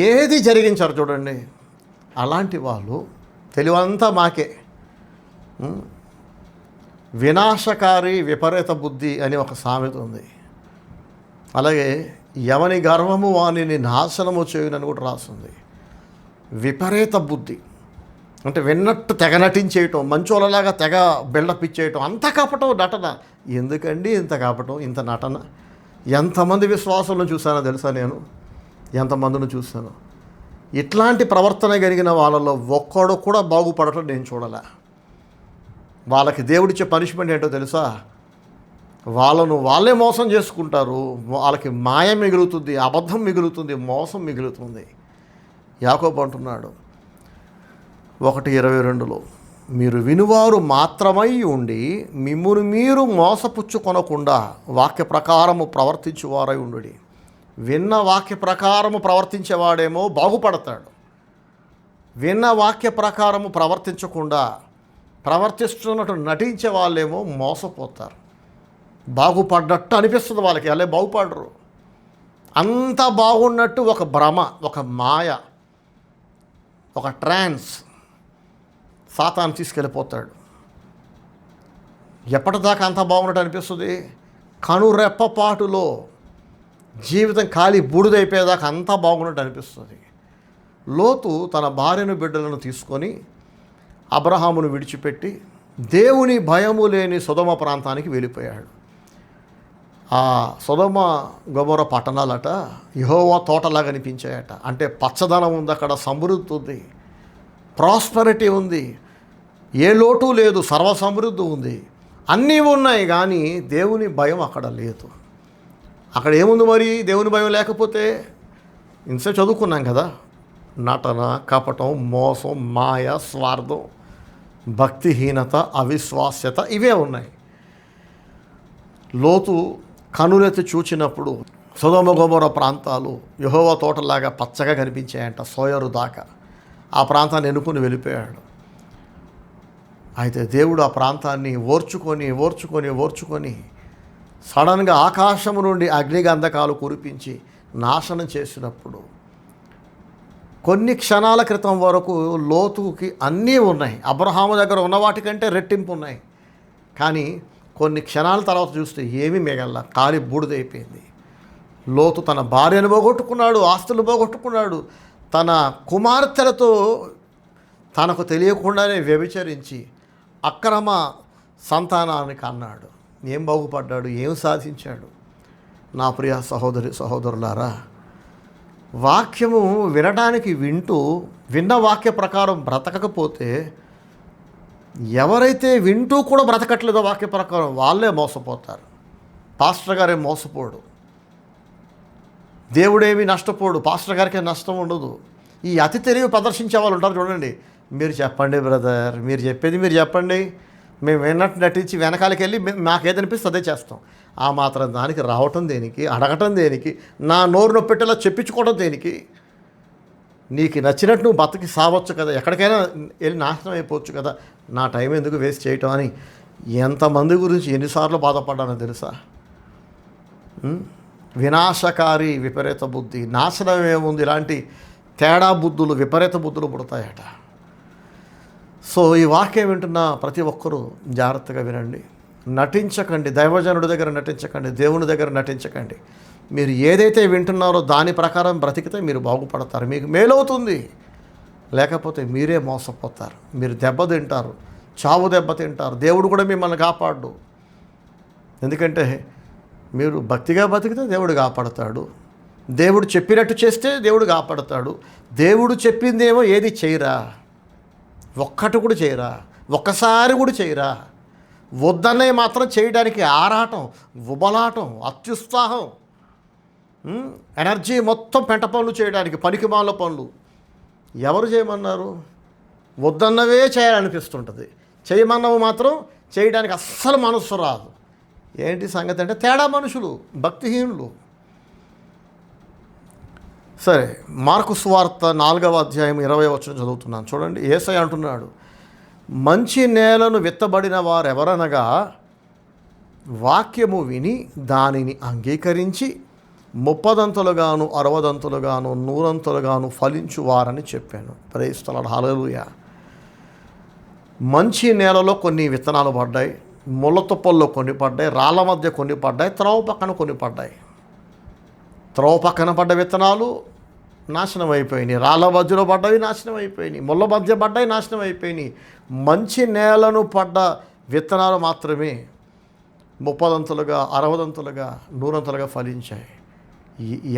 ఏది జరిగించారు చూడండి. అలాంటి వాళ్ళు తెలివంతా మాకే. వినాశకారి విపరీత బుద్ధి అని ఒక సామెత ఉంది. అలాగే ఎవని గర్వము వానిని నాశనము చేయునని కూడా రాస్తుంది. విపరీత బుద్ధి అంటే విన్నట్టు తెగ నటించేయటం, మంచోళ్ళలాగా తెగ బిల్డప్ ఇచ్చేయటం, అంత కపటం నటన. ఎందుకండి ఇంత కపటం, ఇంత నటన? ఎంతమంది విశ్వాసులను చూశానో తెలుసా నేను, ఎంతమందిని చూశాను. ఇట్లాంటి ప్రవర్తన కలిగిన వాళ్ళలో ఒక్కడు కూడా బాగుపడటం నేను చూడలే. వాళ్ళకి దేవుడిచ్చే పనిష్మెంట్ ఏంటో తెలుసా? వాళ్ళను వాళ్ళే మోసం చేసుకుంటారు. వాళ్ళకి మాయ మిగులుతుంది, అబద్ధం మిగులుతుంది, మోసం మిగులుతుంది. యాకోబు అంటున్నాడు 1:22, మీరు వినువారు మాత్రమై ఉండి మిమ్మును మీరు మోసపుచ్చుకొనకుండా వాక్య ప్రకారము ప్రవర్తించువారై ఉండుడి. విన్న వాక్య ప్రకారము ప్రవర్తించేవాడేమో బాగుపడతాడు. విన్న వాక్య ప్రకారము ప్రవర్తించకుండా ప్రవర్తిస్తున్నట్టు నటించే వాళ్ళేమో మోసపోతారు. బాగుపడ్డట్టు అనిపిస్తుంది వాళ్ళకి, అలా బాగుపడరు. అంత బాగున్నట్టు ఒక భ్రమ, ఒక మాయ, ఒక ట్రాన్స్ సాతాను తీసుకెళ్ళిపోతాడు. ఎప్పటిదాకా అంత బాగున్నట్టు అనిపిస్తుంది? కనురెప్పపాటులో జీవితం ఖాళీ బూడిదైపోయేదాకా అంతా బాగున్నట్టు అనిపిస్తుంది. లోతు తన భార్యను బిడ్డలను తీసుకొని అబ్రహామును విడిచిపెట్టి దేవుని భయము లేని సొదొమ ప్రాంతానికి వెళ్ళిపోయాడు. ఆ సొదొమ గొమొర పట్టణాలట యెహోవా తోటలాగా అనిపించాయట. అంటే పచ్చదనం ఉంది, అక్కడ సమృద్ధి ఉంది, ప్రాస్పరిటీ ఉంది, ఏ లోటు లేదు, సర్వసమృద్ధి ఉంది, అన్నీ ఉన్నాయి. కానీ దేవుని భయం అక్కడ లేదు. అక్కడ ఏముంది మరి దేవుని భయం లేకపోతే? ఇంతే చదువుకున్నాం కదా, నటన, కపటం, మోసం, మాయ, స్వార్థం, భక్తిహీనత, అవిశ్వాస్యత, ఇవే ఉన్నాయి. లోతు కనులెత్తి చూచినప్పుడు సొదొమ గొమొర ప్రాంతాలు యెహోవా తోటలాగా పచ్చగా కనిపించాయంట. సోయరు దాకా ఆ ప్రాంతాన్ని ఎన్నుకుని వెళ్ళిపోయాడు. అయితే దేవుడు ఆ ప్రాంతాన్ని ఓర్చుకొని సడన్గా ఆకాశము నుండి అగ్నిగంధకాలు కురిపించి నాశనం చేసినప్పుడు కొన్ని క్షణాల క్రితం వరకు లోతుకి అన్నీ ఉన్నాయి, అబ్రహాము దగ్గర ఉన్న వాటికంటే రెట్టింపు ఉన్నాయి. కానీ కొన్ని క్షణాల తర్వాత చూస్తే ఏమీ మిగల్లా, ఖాళీ బూడిదైపోయింది. లోతు తన భార్యను పోగొట్టుకున్నాడు, ఆస్తులు పోగొట్టుకున్నాడు, తన కుమార్తెలతో తనకు తెలియకుండానే వ్యభిచరించి అక్రమ సంతానానికి అన్నాడు. ఏం బాగుపడ్డాడు? ఏం సాధించాడు? నా ప్రియ సహోదరి సహోదరులారా, వాక్యము వినడానికి విన్న వాక్య ప్రకారం బ్రతకకపోతే, ఎవరైతే వింటూ కూడా బ్రతకట్లేదో వాక్య ప్రకారం వాళ్ళే మోసపోతారు. పాస్టర్ గారే మోసపోడు, దేవుడేమి నష్టపోడు, పాస్టర్ గారికే నష్టం ఉండదు. ఈ అతి తెలివి ప్రదర్శించే వాళ్ళు ఉంటారు చూడండి. మీరు చెప్పండి బ్రదర్, మీరు చెప్పేది మీరు చెప్పండి, మేము విన్నట్టు నటించి వెనకాలకి వెళ్ళి మాకేదనిపిస్తే అదే చేస్తాం. ఆ మాత్రం దానికి రావటం దేనికి? అడగటం దేనికి? నా నోరు నొప్పెట్టేలా చెప్పించుకోవడం దేనికి? నీకు నచ్చినట్టు నువ్వు బతికి సావచ్చు కదా, ఎక్కడికైనా వెళ్ళి నాశనం అయిపోవచ్చు కదా, నా టైం ఎందుకు వేస్ట్ చేయటం అని ఎంతమంది గురించి ఎన్నిసార్లు బాధపడ్డానో తెలుసా? వినాశకారి విపరీత బుద్ధి, నాశనం ఏముంది, ఇలాంటి తేడా బుద్ధులు, విపరీత బుద్ధులు పుడతాయట. సో ఈ వాక్యం వింటున్న ప్రతి ఒక్కరూ జాగ్రత్తగా వినండి. నటించకండి, దైవజనుడి దగ్గర నటించకండి, దేవుని దగ్గర నటించకండి. మీరు ఏదైతే వింటున్నారో దాని ప్రకారం బ్రతికితే మీరు బాగుపడతారు, మీకు మేలవుతుంది. లేకపోతే మీరే మోసపోతారు, మీరు దెబ్బతింటారు, చావు దెబ్బతింటారు. దేవుడు కూడా మిమ్మల్ని కాపాడు. ఎందుకంటే మీరు భక్తిగా బతికితే దేవుడు కాపాడతాడు, దేవుడు చెప్పినట్టు చేస్తే దేవుడు కాపాడతాడు. దేవుడు చెప్పిందేమో ఏది చేయరా, ఒక్కటి కూడా చేయరా, ఒక్కసారి కూడా చేయరా. వద్దన్నవి మాత్రం చేయడానికి ఆరాటం, ఉబలాటం, అత్యుత్సాహం, ఎనర్జీ మొత్తం పెంట పనులు చేయడానికి, పనికిమాల పనులు. ఎవరు చేయమన్నారు? వద్దన్నవే చేయాలనిపిస్తుంటుంది, చేయమన్నవి మాత్రం చేయడానికి అస్సలు మనస్సు రాదు. ఏంటి సంగతి అంటే తేడా మనుషులు, భక్తిహీనులు. సరే, మార్కు సువార్త 4వ అధ్యాయం 20వ వచనం చదువుతున్నాను చూడండి. యేసయ్య అంటున్నాడు, మంచి నేలను విత్తబడిన వారెవరనగా వాక్యము విని దానిని అంగీకరించి 30 60 100 ఫలించువారని చెప్పాను. ప్రైజ్ ది లార్డ్, హల్లెలూయా. మంచి నేలలో కొన్ని విత్తనాలు పడ్డాయి, ముళ్ళ తుప్పల్లో కొన్ని పడ్డాయి, రాళ్ళ మధ్య కొన్ని పడ్డాయి, త్రోవ పక్కన కొన్ని పడ్డాయి. త్రోవ పక్కన పడ్డ విత్తనాలు నాశనం అయిపోయినాయి, రాళ్ళ మధ్యలో పడ్డవి నాశనం అయిపోయినాయి, ముళ్ళ మధ్య పడ్డాయి నాశనం అయిపోయినాయి. మంచి నేలను పడ్డ విత్తనాలు మాత్రమే 30 60 100 ఫలించాయి.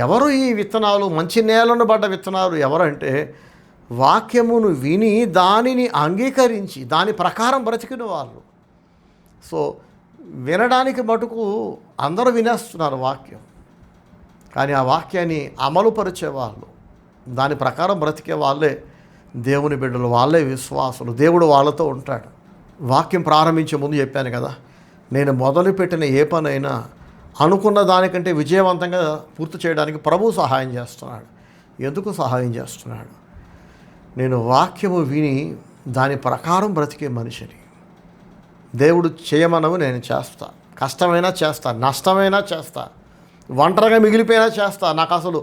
ఎవరు ఈ విత్తనాలు? మంచి నేలను పడ్డ విత్తనాలు ఎవరంటే వాక్యమును విని దానిని అంగీకరించి దాని ప్రకారం బ్రతికిన వాళ్ళు. సో వినడానికి మటుకు అందరూ వినేస్తున్నారు వాక్యం, కానీ ఆ వాక్యాన్ని అమలుపరిచే వాళ్ళు, దాని ప్రకారం బ్రతికే వాళ్ళే దేవుని బిడ్డలు, వాళ్ళే విశ్వాసులు. దేవుడు వాళ్ళతో ఉంటాడు. వాక్యం ప్రారంభించే ముందు చెప్పాను కదా, నేను మొదలుపెట్టిన ఏ పనైనా అనుకున్న దానికంటే విజయవంతంగా పూర్తి చేయడానికి ప్రభువు సహాయం చేస్తున్నాడు. ఎందుకు సహాయం చేస్తున్నాడు? నేను వాక్యము విని దాని ప్రకారం బ్రతికే మనిషిని. దేవుడు చేయమనవు నేను చేస్తా, కష్టమైనా చేస్తా, నష్టమైనా చేస్తా, ఒంటరిగా మిగిలిపోయినా చేస్తా. నాకు అసలు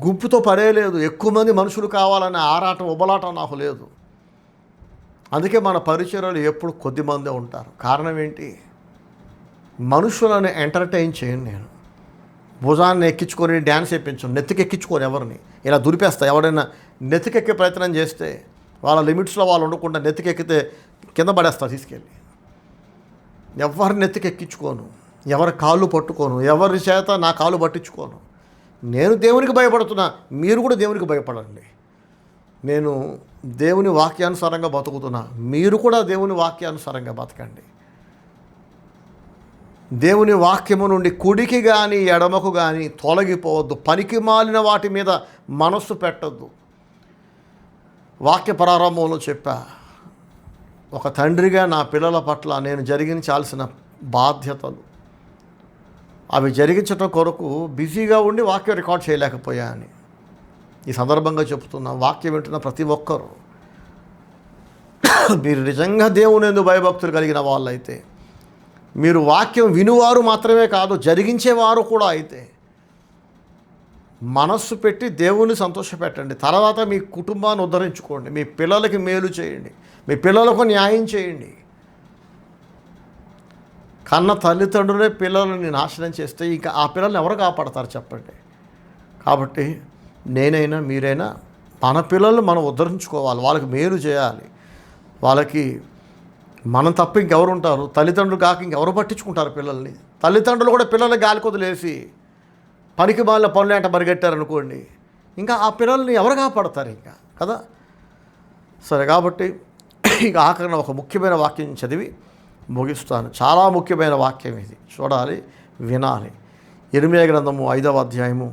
గుంపుతో పడే లేదు, ఎక్కువ మంది మనుషులు కావాలనే ఆరాటం ఉబలాటం నాకు లేదు. అందుకే మన పరిచర్యలు ఎప్పుడు కొద్దిమందే ఉంటారు. కారణం ఏంటి? మనుషులను ఎంటర్టైన్ చేయను నేను. భుజాన్ని ఎక్కించుకొని డ్యాన్స్ వేయించను, నెత్తికెక్కించుకొని ఎవరిని ఇలా దులిపేస్తా. ఎవరైనా నెత్తికెక్కే ప్రయత్నం చేస్తే వాళ్ళ లిమిట్స్లో వాళ్ళు ఉండకుండా నెత్తికెక్కితే కింద పడేస్తా తీసుకెళ్ళి. ఎవరి నెత్తికెక్కించుకోను, ఎవరి కాళ్ళు పట్టుకోను, ఎవరి చేత నా కాళ్ళు పట్టించుకోను. నేను దేవునికి భయపడుతున్నా, మీరు కూడా దేవునికి భయపడండి. నేను దేవుని వాక్యానుసారంగా బతుకుతున్నా, మీరు కూడా దేవుని వాక్యానుసారంగా బతకండి. దేవుని వాక్యము నుండి కుడికి కానీ ఎడమకు కానీ తొలగిపోవద్దు. పనికి మాలిన వాటి మీద మనస్సు పెట్టద్దు. వాక్య ప్రారంభంలో చెప్పా, ఒక తండ్రిగా నా పిల్లల పట్ల నేను జరిగించాల్సిన బాధ్యతలు అవి జరిగించడం కొరకు బిజీగా ఉండి వాక్యం రికార్డ్ చేయలేకపోయా అని ఈ సందర్భంగా చెప్తున్నా. వాక్యం వింటున్న ప్రతి ఒక్కరూ మీరు నిజంగా దేవుని యందు భయభక్తులు కలిగిన వాళ్ళైతే, మీరు వాక్యం వినువారు మాత్రమే కాదు జరిగించేవారు కూడా అయితే, మనస్సు పెట్టి దేవుని సంతోషపెట్టండి. తర్వాత మీ కుటుంబాన్ని ఉద్ధరించుకోండి, మీ పిల్లలకి మేలు చేయండి, మీ పిల్లలకు న్యాయం చేయండి. కన్న తల్లిదండ్రులే పిల్లలని నాశనం చేస్తే ఇంకా ఆ పిల్లల్ని ఎవరు కాపాడతారు చెప్పండి? కాబట్టి నేనైనా మీరైనా మన పిల్లల్ని మనం ఉద్ధరించుకోవాలి, వాళ్ళకి మేలు చేయాలి. వాళ్ళకి మనం తప్ప ఇంకెవరు ఉంటారు? తల్లిదండ్రులు కాక ఇంకెవరు పట్టించుకుంటారు పిల్లల్ని? తల్లిదండ్రులు కూడా పిల్లల్ని గాలి కొదిలేసి పనికి మాలిన పనులు అంటే పరిగెట్టారనుకోండి, ఇంకా ఆ పిల్లల్ని ఎవరు కాపాడతారు ఇంకా కదా? సరే, కాబట్టి ఇక ఆఖరణ ఒక ముఖ్యమైన వాక్యం చదివి ముగిస్తాను. చాలా ముఖ్యమైన వాక్యం ఇది, చూడాలి, వినాలి. ఇర్మీయా గ్రంథము 5వ అధ్యాయము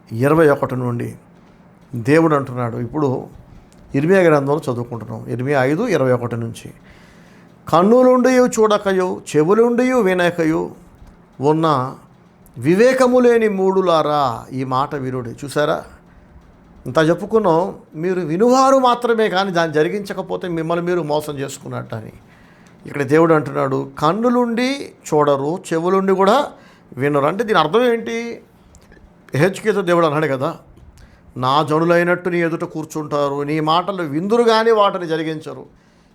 21 నుండి దేవుడు అంటున్నాడు. ఇప్పుడు ఇర్మీయా గ్రంథంలో చదువుకుంటున్నాం. ఇర్మీయా 5:21 నుంచి, కన్నులుండి చూడకయు చెవులుండి వినకయు ఉన్న వివేకము లేని మూడులారా ఈ మాట వినుడి. చూసారా, ఇంత చెప్పుకున్నాం. మీరు వినువారు మాత్రమే కానీ దాన్ని జరిగించకపోతే మిమ్మల్ని మీరు మోసం చేసుకున్నట్టు అని. ఇక్కడ దేవుడు అంటున్నాడు, కన్నులుండి చూడరు, చెవులుండి కూడా వినరు. అంటే దీని అర్థం ఏంటి? హెచ్కేతో దేవుడు అన్నాడు కదా, నా జనులైనట్టు నీ ఎదుట కూర్చుంటారు, నీ మాటలు విందురు కానీ వాటిని జరిగించరు.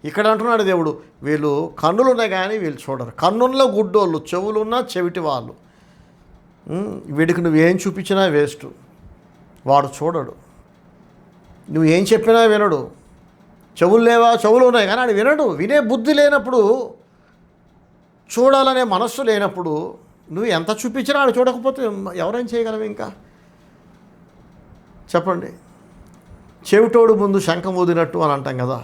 ఇక్కడ అంటున్నాడు దేవుడు, వీళ్ళు కన్నులున్నా కానీ వీళ్ళు చూడరు. కన్నుల్లో గుడ్డోళ్ళు, చెవులున్నా చెవిటి వాళ్ళు. వీడికి నువ్వేం చూపించినా వేస్ట్, వాడు చూడడు. నువ్వేం చెప్పినా వినడు. చెవులు లేవా? చెవులు ఉన్నాయి కానీ ఆడు వినడు. వినే బుద్ధి లేనప్పుడు, చూడాలనే మనస్సు లేనప్పుడు నువ్వు ఎంత చూపించినా ఆడు చూడకపోతే ఎవరేం చేయగలవు ఇంకా చెప్పండి? చెవిటోడు ముందు శంఖం ఊదినట్టు అని అంటాం కదా.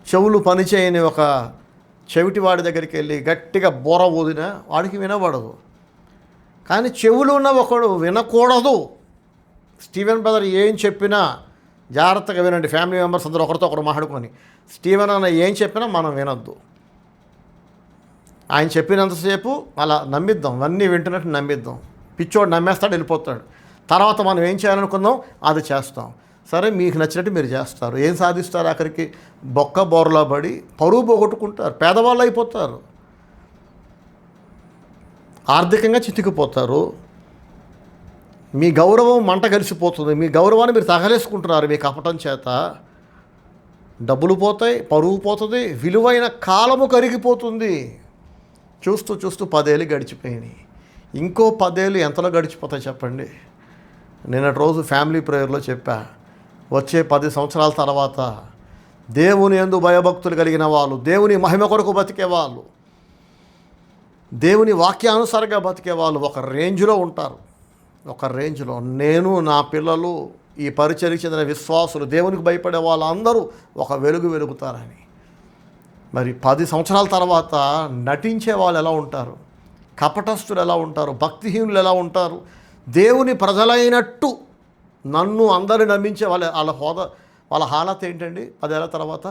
చెవులు పనిచేయని ఒక చెవిటి వాడి దగ్గరికి వెళ్ళి గట్టిగా బోర ఊదినా వాడికి వినబడదు. కానీ చెవులు ఉన్న ఒకడు వినకూడదు. స్టీవెన్ బ్రదర్ ఏం చెప్పినా జాగ్రత్తగా వినండి. ఫ్యామిలీ మెంబర్స్ అందరూ ఒకరితో ఒకరు మాట్లాడుకొని, స్టీవెన్ అన్న ఏం చెప్పినా మనం వినొద్దు. ఆయన చెప్పినంతసేపు అలా నమ్మిద్దాం, అన్నీ వింటున్నట్టు నమ్మిద్దాం. పిచ్చోడు నమ్మేస్తాడు, వెళ్ళిపోతాడు. తర్వాత మనం ఏం చేయాలనుకుందాం అది చేస్తాం. సరే, మీకు నచ్చినట్టు మీరు చేస్తారు. ఏం సాధిస్తారు? అక్కడికి బొక్క బోర్లా పడి పరువు పోగొట్టుకుంటారు, పేదవాళ్ళు అయిపోతారు, ఆర్థికంగా చితికిపోతారు. మీ గౌరవం మంట కలిసిపోతుంది. మీ గౌరవాన్ని మీరు తగలేసుకుంటున్నారు మీ కపటం చేత. డబ్బులు పోతాయి, పరువు పోతుంది, విలువైన కాలము కరిగిపోతుంది. చూస్తూ చూస్తూ 10 ఏళ్ళు గడిచిపోయినాయి. ఇంకో 10 ఏళ్ళు ఎంతలో గడిచిపోతాయి చెప్పండి? నిన్నటి రోజు ఫ్యామిలీ ప్రేయర్లో చెప్పా, వచ్చే 10 సంవత్సరాల తర్వాత దేవుని యందు భయభక్తులు కలిగిన వాళ్ళు, దేవుని మహిమ కొరకు బతికే వాళ్ళు, దేవుని వాక్యానుసారంగా బతికే వాళ్ళు ఒక రేంజ్లో ఉంటారు. ఒక రేంజ్లో నేను, నా పిల్లలు, ఈ పరిచర్యకు చెందిన విశ్వాసులు, దేవునికి భయపడే వాళ్ళందరూ ఒక వెలుగు వెలుగుతారని. మరి 10 సంవత్సరాల తర్వాత నటించే వాళ్ళు ఎలా ఉంటారు, కపటస్థులు ఎలా ఉంటారు, భక్తిహీనులు ఎలా ఉంటారు, దేవుని ప్రజలైనట్టు నన్ను అందరిని నమ్మించే వాళ్ళ హాలత్ ఏంటండి? 10 ఏళ్ళ తర్వాత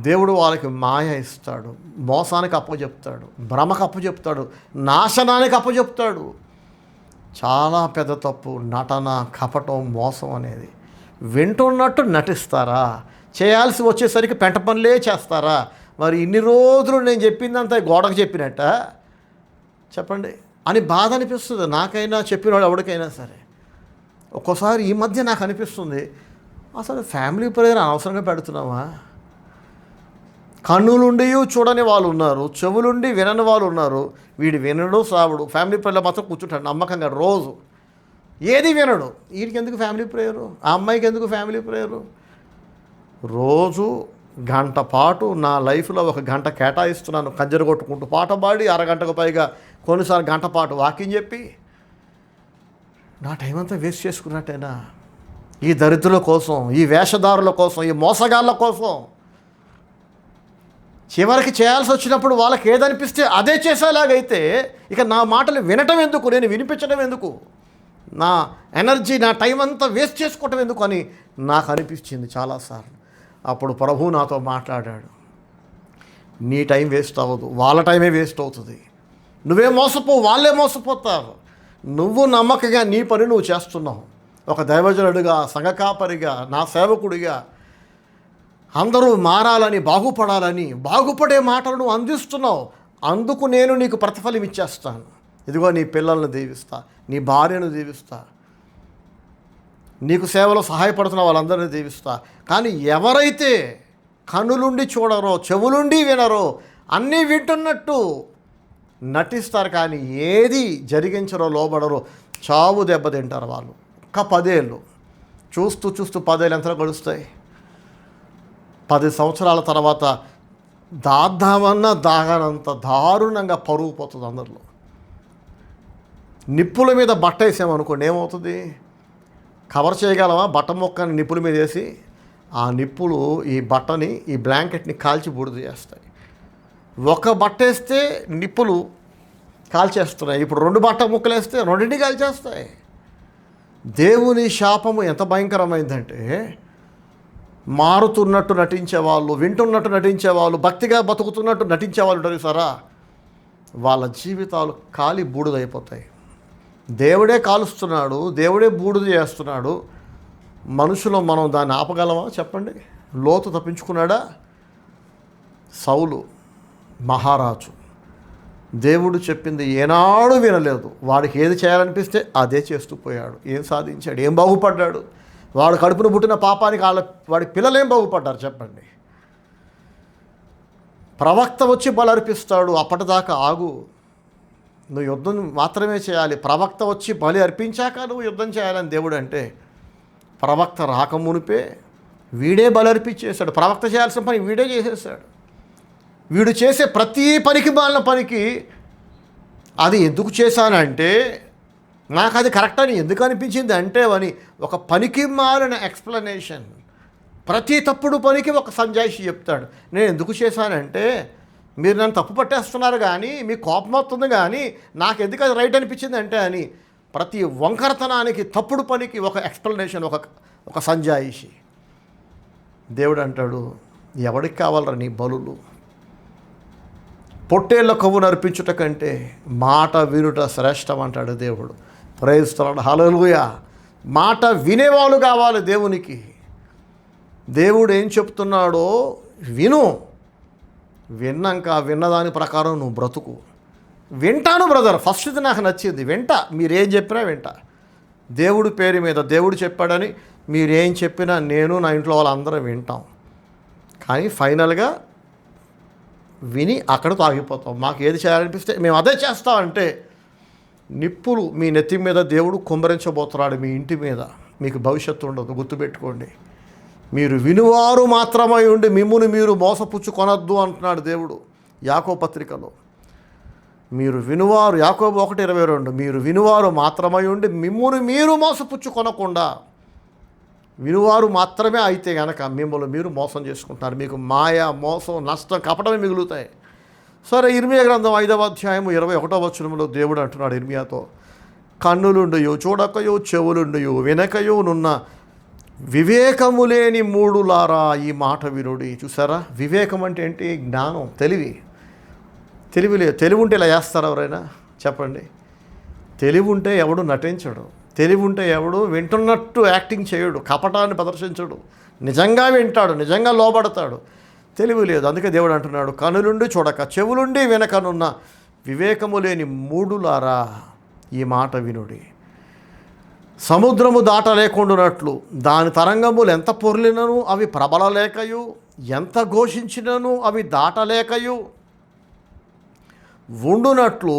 దేవుడు వాళ్ళకి మాయ ఇస్తాడు, మోసానికి అప్పచెప్తాడు, భ్రమకు అప్పచెప్తాడు, నాశనానికి అప్పచెప్తాడు. చాలా పెద్ద తప్పు నటన, కపటం, మోసం అనేది. వింటున్నట్టు నటిస్తారా? చేయాల్సి వచ్చేసరికి పెంట పనులే చేస్తారా? మరి ఇన్ని రోజులు నేను చెప్పిందంతా గోడకు చెప్పినట్ట చెప్పండి అని బాధ అనిపిస్తుంది నాకైనా, చెప్పినవాడు ఎవరికైనా సరే. ఒక్కోసారి ఈ మధ్య నాకు అనిపిస్తుంది, అసలు ఫ్యామిలీ ప్రేయర్ అనవసరంగా పెడుతున్నామా? కన్నులుండి చూడని వాళ్ళు ఉన్నారు, చెవులుండి వినని వాళ్ళు ఉన్నారు. వీడు వినడు సావుడు, ఫ్యామిలీ ప్రేయర్లో మాత్రం కూర్చుంటాడు నమ్మకంగా రోజు. ఏది వినడు. వీడికి ఎందుకు ఫ్యామిలీ ప్రేయరు? ఆ అమ్మాయికి ఎందుకు ఫ్యామిలీ ప్రేయరు? రోజు గంట పాటు నా లైఫ్లో 1 గంట కేటాయిస్తున్నాను కంజర కొట్టుకుంటూ, పాట పాడి అరగంటకు పైగా, కొన్నిసార్లు గంట పాటు వాకింగ్ చెప్పి. నా టైం అంతా వేస్ట్ చేసుకున్నట్టేనా? ఈ దరిద్రుల కోసం, ఈ వేషధారుల కోసం, ఈ మోసగాళ్ళ కోసం. చివరికి చేయాల్సి వచ్చినప్పుడు వాళ్ళకి ఏదనిపిస్తే అదే చేసేలాగైతే ఇక నా మాటలు వినటం ఎందుకు, నేను వినిపించడం ఎందుకు, నా ఎనర్జీ, నా టైం అంతా వేస్ట్ చేసుకోవటం ఎందుకు అని నాకు అనిపించింది చాలాసార్లు. అప్పుడు ప్రభువు నాతో మాట్లాడాడు, నీ టైం వేస్ట్ అవ్వదు, వాళ్ళ టైమే వేస్ట్ అవుతుంది. నువ్వే మోసపోవు, వాళ్ళే మోసపోతారు. నువ్వు నమ్మకంగా నీ పని నువ్వు చేస్తున్నావు. ఒక దైవజనుడిగా, సంఘకాపరిగా, నా సేవకుడిగా అందరూ మారాలని, బాగుపడాలని, బాగుపడే మాటలు నువ్వు అందిస్తున్నావు. అందుకు నేను నీకు ప్రతిఫలం ఇచ్చేస్తాను. ఇదిగో నీ పిల్లల్ని దీవిస్తా, నీ భార్యను దీవిస్తా, నీకు సేవలో సహాయపడుతున్న వాళ్ళందరినీ దీవిస్తా. కానీ ఎవరైతే కన్నులుండి చూడరో, చెవులుండి వినరో, అన్నీ వింటున్నట్టు నటిస్తారు కానీ ఏది జరిగించరో, లోబడరో, చావు దెబ్బతింటారు వాళ్ళు. 10 ఏళ్ళు చూస్తూ 10 ఏళ్ళు ఎంత గడుస్తాయి? 10 సంవత్సరాల తర్వాత దాద్దామన్నా దాగనంత దారుణంగా పరుగు పోతుంది అందరిలో. నిప్పుల మీద బట్ట వేసామనుకోండి, ఏమవుతుంది? కవర్ చేయగలమా? బట్ట మొక్కని నిప్పుల మీద వేసి ఆ నిప్పులు ఈ బట్టని, ఈ బ్లాంకెట్ని కాల్చి బూడిద చేస్తాయి. ఒక బట్ట వేస్తే నిప్పులు కాల్చేస్తున్నాయి, ఇప్పుడు 2 బట్ట ముక్కలు వేస్తే రెండింటిని కాల్చేస్తాయి. దేవుని శాపము ఎంత భయంకరమైందంటే, మారుతున్నట్టు నటించేవాళ్ళు, వింటున్నట్టు నటించేవాళ్ళు, భక్తిగా బతుకుతున్నట్టు నటించేవాళ్ళు ఉంటారు సరా, వాళ్ళ జీవితాలు కాలి బూడిదైపోతాయి. దేవుడే కాలుస్తున్నాడు, దేవుడే బూడిద చేస్తున్నాడు. మనుషులు మనం దాన్ని ఆపగలమా చెప్పండి? లోతు తప్పించుకున్నాడా? సౌలు మహారాజు దేవుడు చెప్పింది ఏనాడు వినలేదు. వాడికి ఏది చేయాలనిపిస్తే అదే చేస్తూ పోయాడు. ఏం సాధించాడు? ఏం బాగుపడ్డాడు? వాడు కడుపును పుట్టిన పాపానికి వాడి పిల్లలేం బాగుపడ్డారు చెప్పండి? ప్రవక్త వచ్చి బలర్పిస్తాడు, అప్పటిదాకా ఆగు, నువ్వు యుద్ధం మాత్రమే చేయాలి. ప్రవక్త వచ్చి బలి అర్పించాక నువ్వు యుద్ధం చేయాలని దేవుడు అంటే, ప్రవక్త రాకమునిపే వీడే బలర్పించేశాడు. ప్రవక్త చేయాల్సిన పని వీడే చేసేసాడు. వీడు చేసే ప్రతి పనికి మాలిన పనికి అది ఎందుకు చేశానంటే, నాకు అది కరెక్ట్ అని ఎందుకు అనిపించింది అంటే అని ఒక పనికి మాలిన ఎక్స్ప్లెనేషన్. ప్రతి తప్పుడు పనికి ఒక సంజాయిషి చెప్తాడు. నేను ఎందుకు చేశానంటే, మీరు నన్ను తప్పు పట్టేస్తున్నారు కానీ, మీకు కోపం వస్తుంది కానీ, నాకు ఎందుకు అది రైట్ అనిపించింది అంటే అని ప్రతి వంకరతనానికి, తప్పుడు పనికి ఒక ఎక్స్ప్లెనేషన్, ఒక సంజాయిషి. దేవుడు అంటాడు, ఎవడికి కావాలరా నీ బలులు? పొట్టేళ్ల కొవ్వును అర్పించుట కంటే మాట వినుట శ్రేష్టం అంటాడు దేవుడు. ప్రైస్తున్నాడు. హల్లెలూయా. మాట వినేవాళ్ళు కావాలి దేవునికి. దేవుడు ఏం చెప్తున్నాడో విను. విన్నాక విన్నదాని ప్రకారం నువ్వు బ్రతుకు. వింటాను బ్రదర్, ఫస్ట్ ఇది నాకు నచ్చింది, వింటా, మీరేం చెప్పినా వింటా. దేవుడి పేరు మీద దేవుడు చెప్పాడని మీరేం చెప్పినా నేను, నా ఇంట్లో వాళ్ళందరం వింటాం. కానీ ఫైనల్గా విని అక్కడితో ఆగిపోతాం. మాకు ఏది చేయాలనిపిస్తే మేము అదే చేస్తామంటే, నిప్పులు మీ నెత్తి మీద దేవుడు కుమ్మరించబోతున్నాడు, మీ ఇంటి మీద. మీకు భవిష్యత్తు ఉండదు, గుర్తుపెట్టుకోండి. మీరు వినువారు మాత్రమై ఉండి మిమ్మును మీరు మోసపుచ్చుకొనొద్దు అంటున్నాడు దేవుడు యాకోబు పత్రికలో. మీరు వినువారు, యాకోబు 1:22, మీరు వినువారు మాత్రమై ఉండి మిమ్మును మీరు మోసపుచ్చుకొనకుండా వినువారు మాత్రమే అయితే గనక మిమ్మల్ని మీరు మోసం చేసుకుంటారు. మీకు మాయ, మోసం, నష్టం, కపటమే మిగులుతాయి. సరే, ఇర్మియా గ్రంథం 5వ అధ్యాయం 21వ వచనంలో దేవుడు అంటున్నాడు ఇర్మియాతో, కన్నులుండయో చూడకయో, చెవులుండయో వినకయో నున్న వివేకము లేని మూడులారా ఈ మాట వినుడి. చూసారా, వివేకం అంటే ఏంటి? జ్ఞానం, తెలివి లేదు. తెలివి ఉంటే ఇలా చేస్తారు ఎవరైనా? చెప్పండి. తెలివి ఉంటే ఎవడు నటించడు. తెలివి ఉంటే ఎవడు వింటున్నట్టు యాక్టింగ్ చేయడు, కపటాన్ని ప్రదర్శించడు, నిజంగా వింటాడు, నిజంగా లోబడతాడు. తెలివి లేదు. అందుకే దేవుడు అంటున్నాడు, కనులుండి చూడక, చెవులుండి వినకనున్న వివేకము లేని మూడులారా ఈ మాట వినుడి. సముద్రము దాటలేకుండానట్లు దాని తరంగములు ఎంత పొర్లినను అవి ప్రబలలేకయు, ఎంత ఘోషించినను అవి దాటలేకయు ఉండునట్లు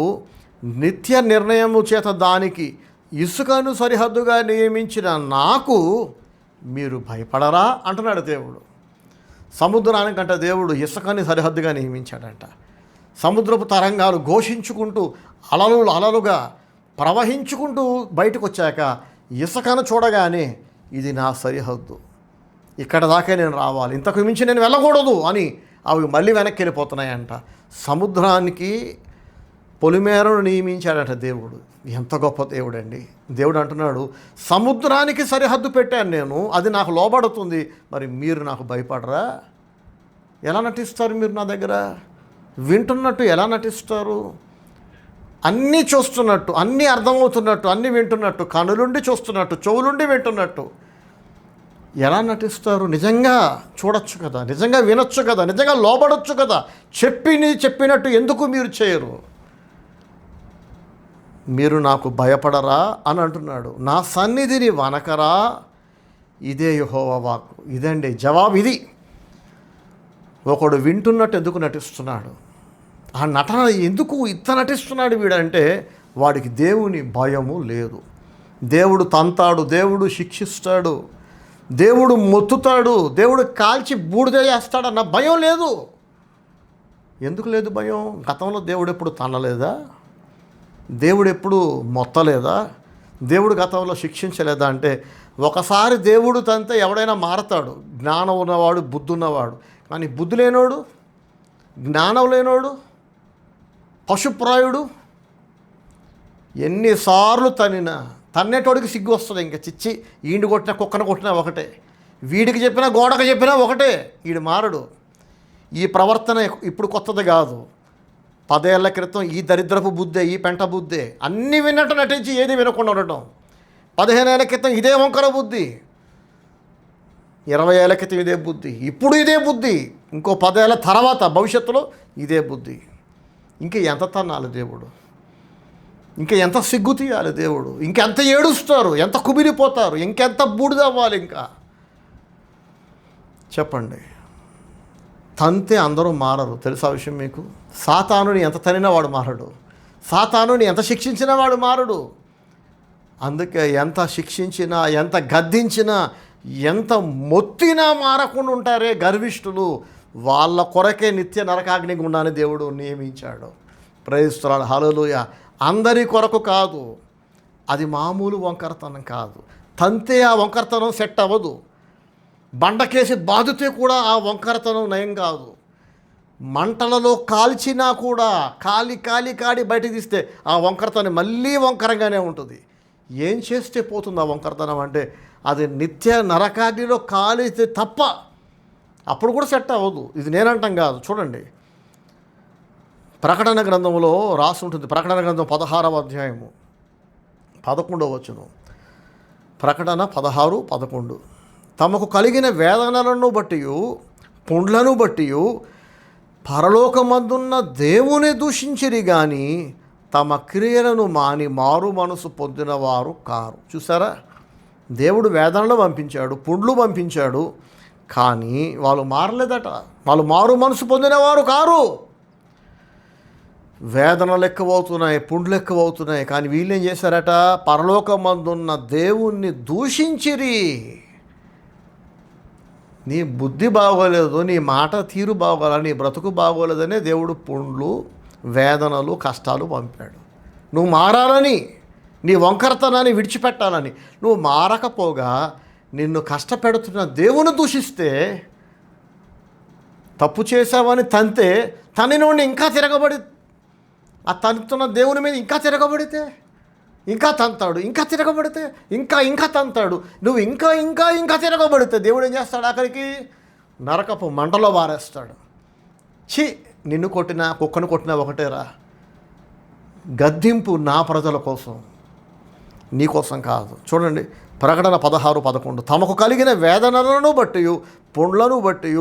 నిత్య నిర్ణయము చేత దానికి ఇసుకను సరిహద్దుగా నియమించిన నాకు మీరు భయపడరా అంటున్నాడు దేవుడు. సముద్రానికంట దేవుడు ఇసుకని సరిహద్దుగా నియమించాడంట. సముద్రపు తరంగాలు ఘోషించుకుంటూ అలలుగా ప్రవహించుకుంటూ బయటకు వచ్చాక ఇసుకను చూడగానే ఇది నా సరిహద్దు, ఇక్కడ దాకే నేను రావాలి, ఇంతకు మించి నేను వెళ్ళకూడదు అని అవి మళ్ళీ వెనక్కి వెళ్ళిపోతున్నాయంట. సముద్రానికి పొలిమేరను నియమించాడట దేవుడు. ఎంత గొప్ప దేవుడు అండి. దేవుడు అంటున్నాడు, సముద్రానికి సరిహద్దు పెట్టాను నేను, అది నాకు లోబడుతుంది, మరి మీరు నాకు భయపడరా? ఎలా నటిస్తారు మీరు నా దగ్గర? వింటున్నట్టు ఎలా నటిస్తారు? అన్నీ చూస్తున్నట్టు, అన్నీ అర్థమవుతున్నట్టు, అన్నీ వింటున్నట్టు, కనులుండి చూస్తున్నట్టు, చెవులుండి వింటున్నట్టు ఎలా నటిస్తారు? నిజంగా చూడొచ్చు కదా, నిజంగా వినొచ్చు కదా, నిజంగా లోబడొచ్చు కదా. చెప్పినట్టు ఎందుకు మీరు చేయరు? మీరు నాకు భయపడరా అని అంటున్నాడు. నా సన్నిధిని వనకరా? ఇదే యెహోవా వాక్కు. ఇదండి జవాబు. ఇది ఒకడు వింటున్నట్టు ఎందుకు నటిస్తున్నాడు? ఆ నటన ఎందుకు ఇంత నటిస్తున్నాడు వీడంటే, వాడికి దేవుని భయము లేదు. దేవుడు తంతాడు, దేవుడు శిక్షిస్తాడు, దేవుడు మొత్తుతాడు, దేవుడు కాల్చి బూడిద చేస్తాడన్న భయం లేదు. ఎందుకు లేదు భయం? గతంలో దేవుడు ఎప్పుడు తన్నలేదా? దేవుడు ఎప్పుడు మొత్తలేదా? దేవుడు గతంలో శిక్షించలేదా? అంటే ఒకసారి దేవుడు తంతే ఎవడైనా మారతాడు, జ్ఞానం ఉన్నవాడు, బుద్ధి ఉన్నవాడు. కానీ బుద్ధి లేనోడు, జ్ఞానం లేనోడు, పశుప్రాయుడు ఎన్నిసార్లు తన్నేటోడికి సిగ్గు వస్తుంది. ఇంకా చిచ్చి, ఈండి కొట్టినా కుక్కను కొట్టినా ఒకటే, వీడికి చెప్పినా గోడకు చెప్పినా ఒకటే, వీడు మారడు. ఈ ప్రవర్తన ఇప్పుడు కొత్తది కాదు. 10 ఏళ్ల క్రితం ఈ దరిద్రపు బుద్ధే, ఈ పెంట బుద్ధే, అన్నీ విన్నట్టు నటించి ఏది వినకుండా ఉండటం. 15 ఏళ్ల క్రితం ఇదే వంకర బుద్ధి, 20 ఏళ్ల క్రితం ఇదే బుద్ధి, ఇప్పుడు ఇదే బుద్ధి, ఇంకో 10 ఏళ్ల తర్వాత భవిష్యత్తులో ఇదే బుద్ధి. ఇంకా ఎంత తన్నాలి దేవుడు? ఇంకా ఎంత సిగ్గు తీయాలి దేవుడు? ఇంకెంత ఏడుస్తారు, ఎంత కుమిలిపోతారు, ఇంకెంత బూడిదవ్వాలి ఇంకా? చెప్పండి. తంతే అందరూ మారరు. తెలుసా విషయం మీకు? సాతానుని ఎంత తనినా వాడు మారడు, సాతానుని ఎంత శిక్షించినా వాడు మారడు. అందుకే ఎంత శిక్షించినా, ఎంత గద్దించినా, ఎంత మొత్తినా మారకుండా ఉంటారే గర్విష్ఠులు. వాళ్ళ కొరకే నిత్య నరకాగ్ని గుండాన్ని దేవుడు నియమించాడు. ప్రైజ్ ది లార్డ్, హల్లెలూయా. అందరి కొరకు కాదు, అది మామూలు వంకరతనం కాదు. తంతే ఆ వంకరతనం సెట్ అవ్వదు. బండకేసి బాధితే కూడా ఆ వంకరతనం నయం కాదు. మంటలలో కాల్చినా కూడా కాడి బయటకు తీస్తే ఆ వంకరతనం మళ్ళీ వంకరంగానే ఉంటుంది. ఏం చేస్తే పోతుంది ఆ వంకరతనం అంటే, అది నిత్య నరకాగ్నిలో కాలితే తప్ప అప్పుడు కూడా సెట్ అవ్వదు. ఇది నేనంటాం కాదు. చూడండి, ప్రకటన గ్రంథంలో రాసి ఉంటుంది. ప్రకటన గ్రంథం 16వ అధ్యాయము 11వ వచనం. ప్రకటన 16:11. తమకు కలిగిన వేదనలను బట్టి, పుండ్లను బట్టి పరలోకమందున్న దేవుని దూషించిరి కానీ తమ క్రియలను మాని మారు మనసు పొందినవారు కారు. చూసారా, దేవుడు వేదనలు పంపించాడు, పుండ్లు పంపించాడు, కానీ వాళ్ళు మారలేదట. వాళ్ళు మారు మనసు పొందినవారు కారు. వేదనలు ఎక్కువవుతున్నాయి, పుండ్లు ఎక్కువవుతున్నాయి, కానీ వీళ్ళు ఏం చేశారట? పరలోకమందున్న దేవుణ్ణి దూషించిరి. నీ బుద్ధి బాగోలేదు, నీ మాట తీరు బాగోలేదు, నీ బ్రతుకు బాగోలేదనే దేవుడు పుండ్లు, వేదనలు, కష్టాలు పంపాడు. నువ్వు మారాలని, నీ వంకరతనాన్ని విడిచిపెట్టాలని. నువ్వు మారకపోగా నిన్ను కష్టపెడుతున్న దేవుని దూషిస్తే, తప్పు చేశావని తంతే తన నుండి ఇంకా తిరగబడి, ఆ తంతున్న దేవుని మీద ఇంకా తిరగబడితే, ఇంకా తంతాడు, ఇంకా తిరగబడితే ఇంకా తంతాడు, నువ్వు ఇంకా తిరగబడితే దేవుడు ఏం చేస్తాడు? ఆఖరికి నరకపు మంటలో వారేస్తాడు. నిన్ను కొట్టినా కుక్కను కొట్టినా ఒకటేరా. గద్దింపు నా ప్రజల కోసం, నీ కోసం కాదు. చూడండి, ప్రకటన 16:11, తమకు కలిగిన వేదనలను బట్టి పుండ్లను బట్టి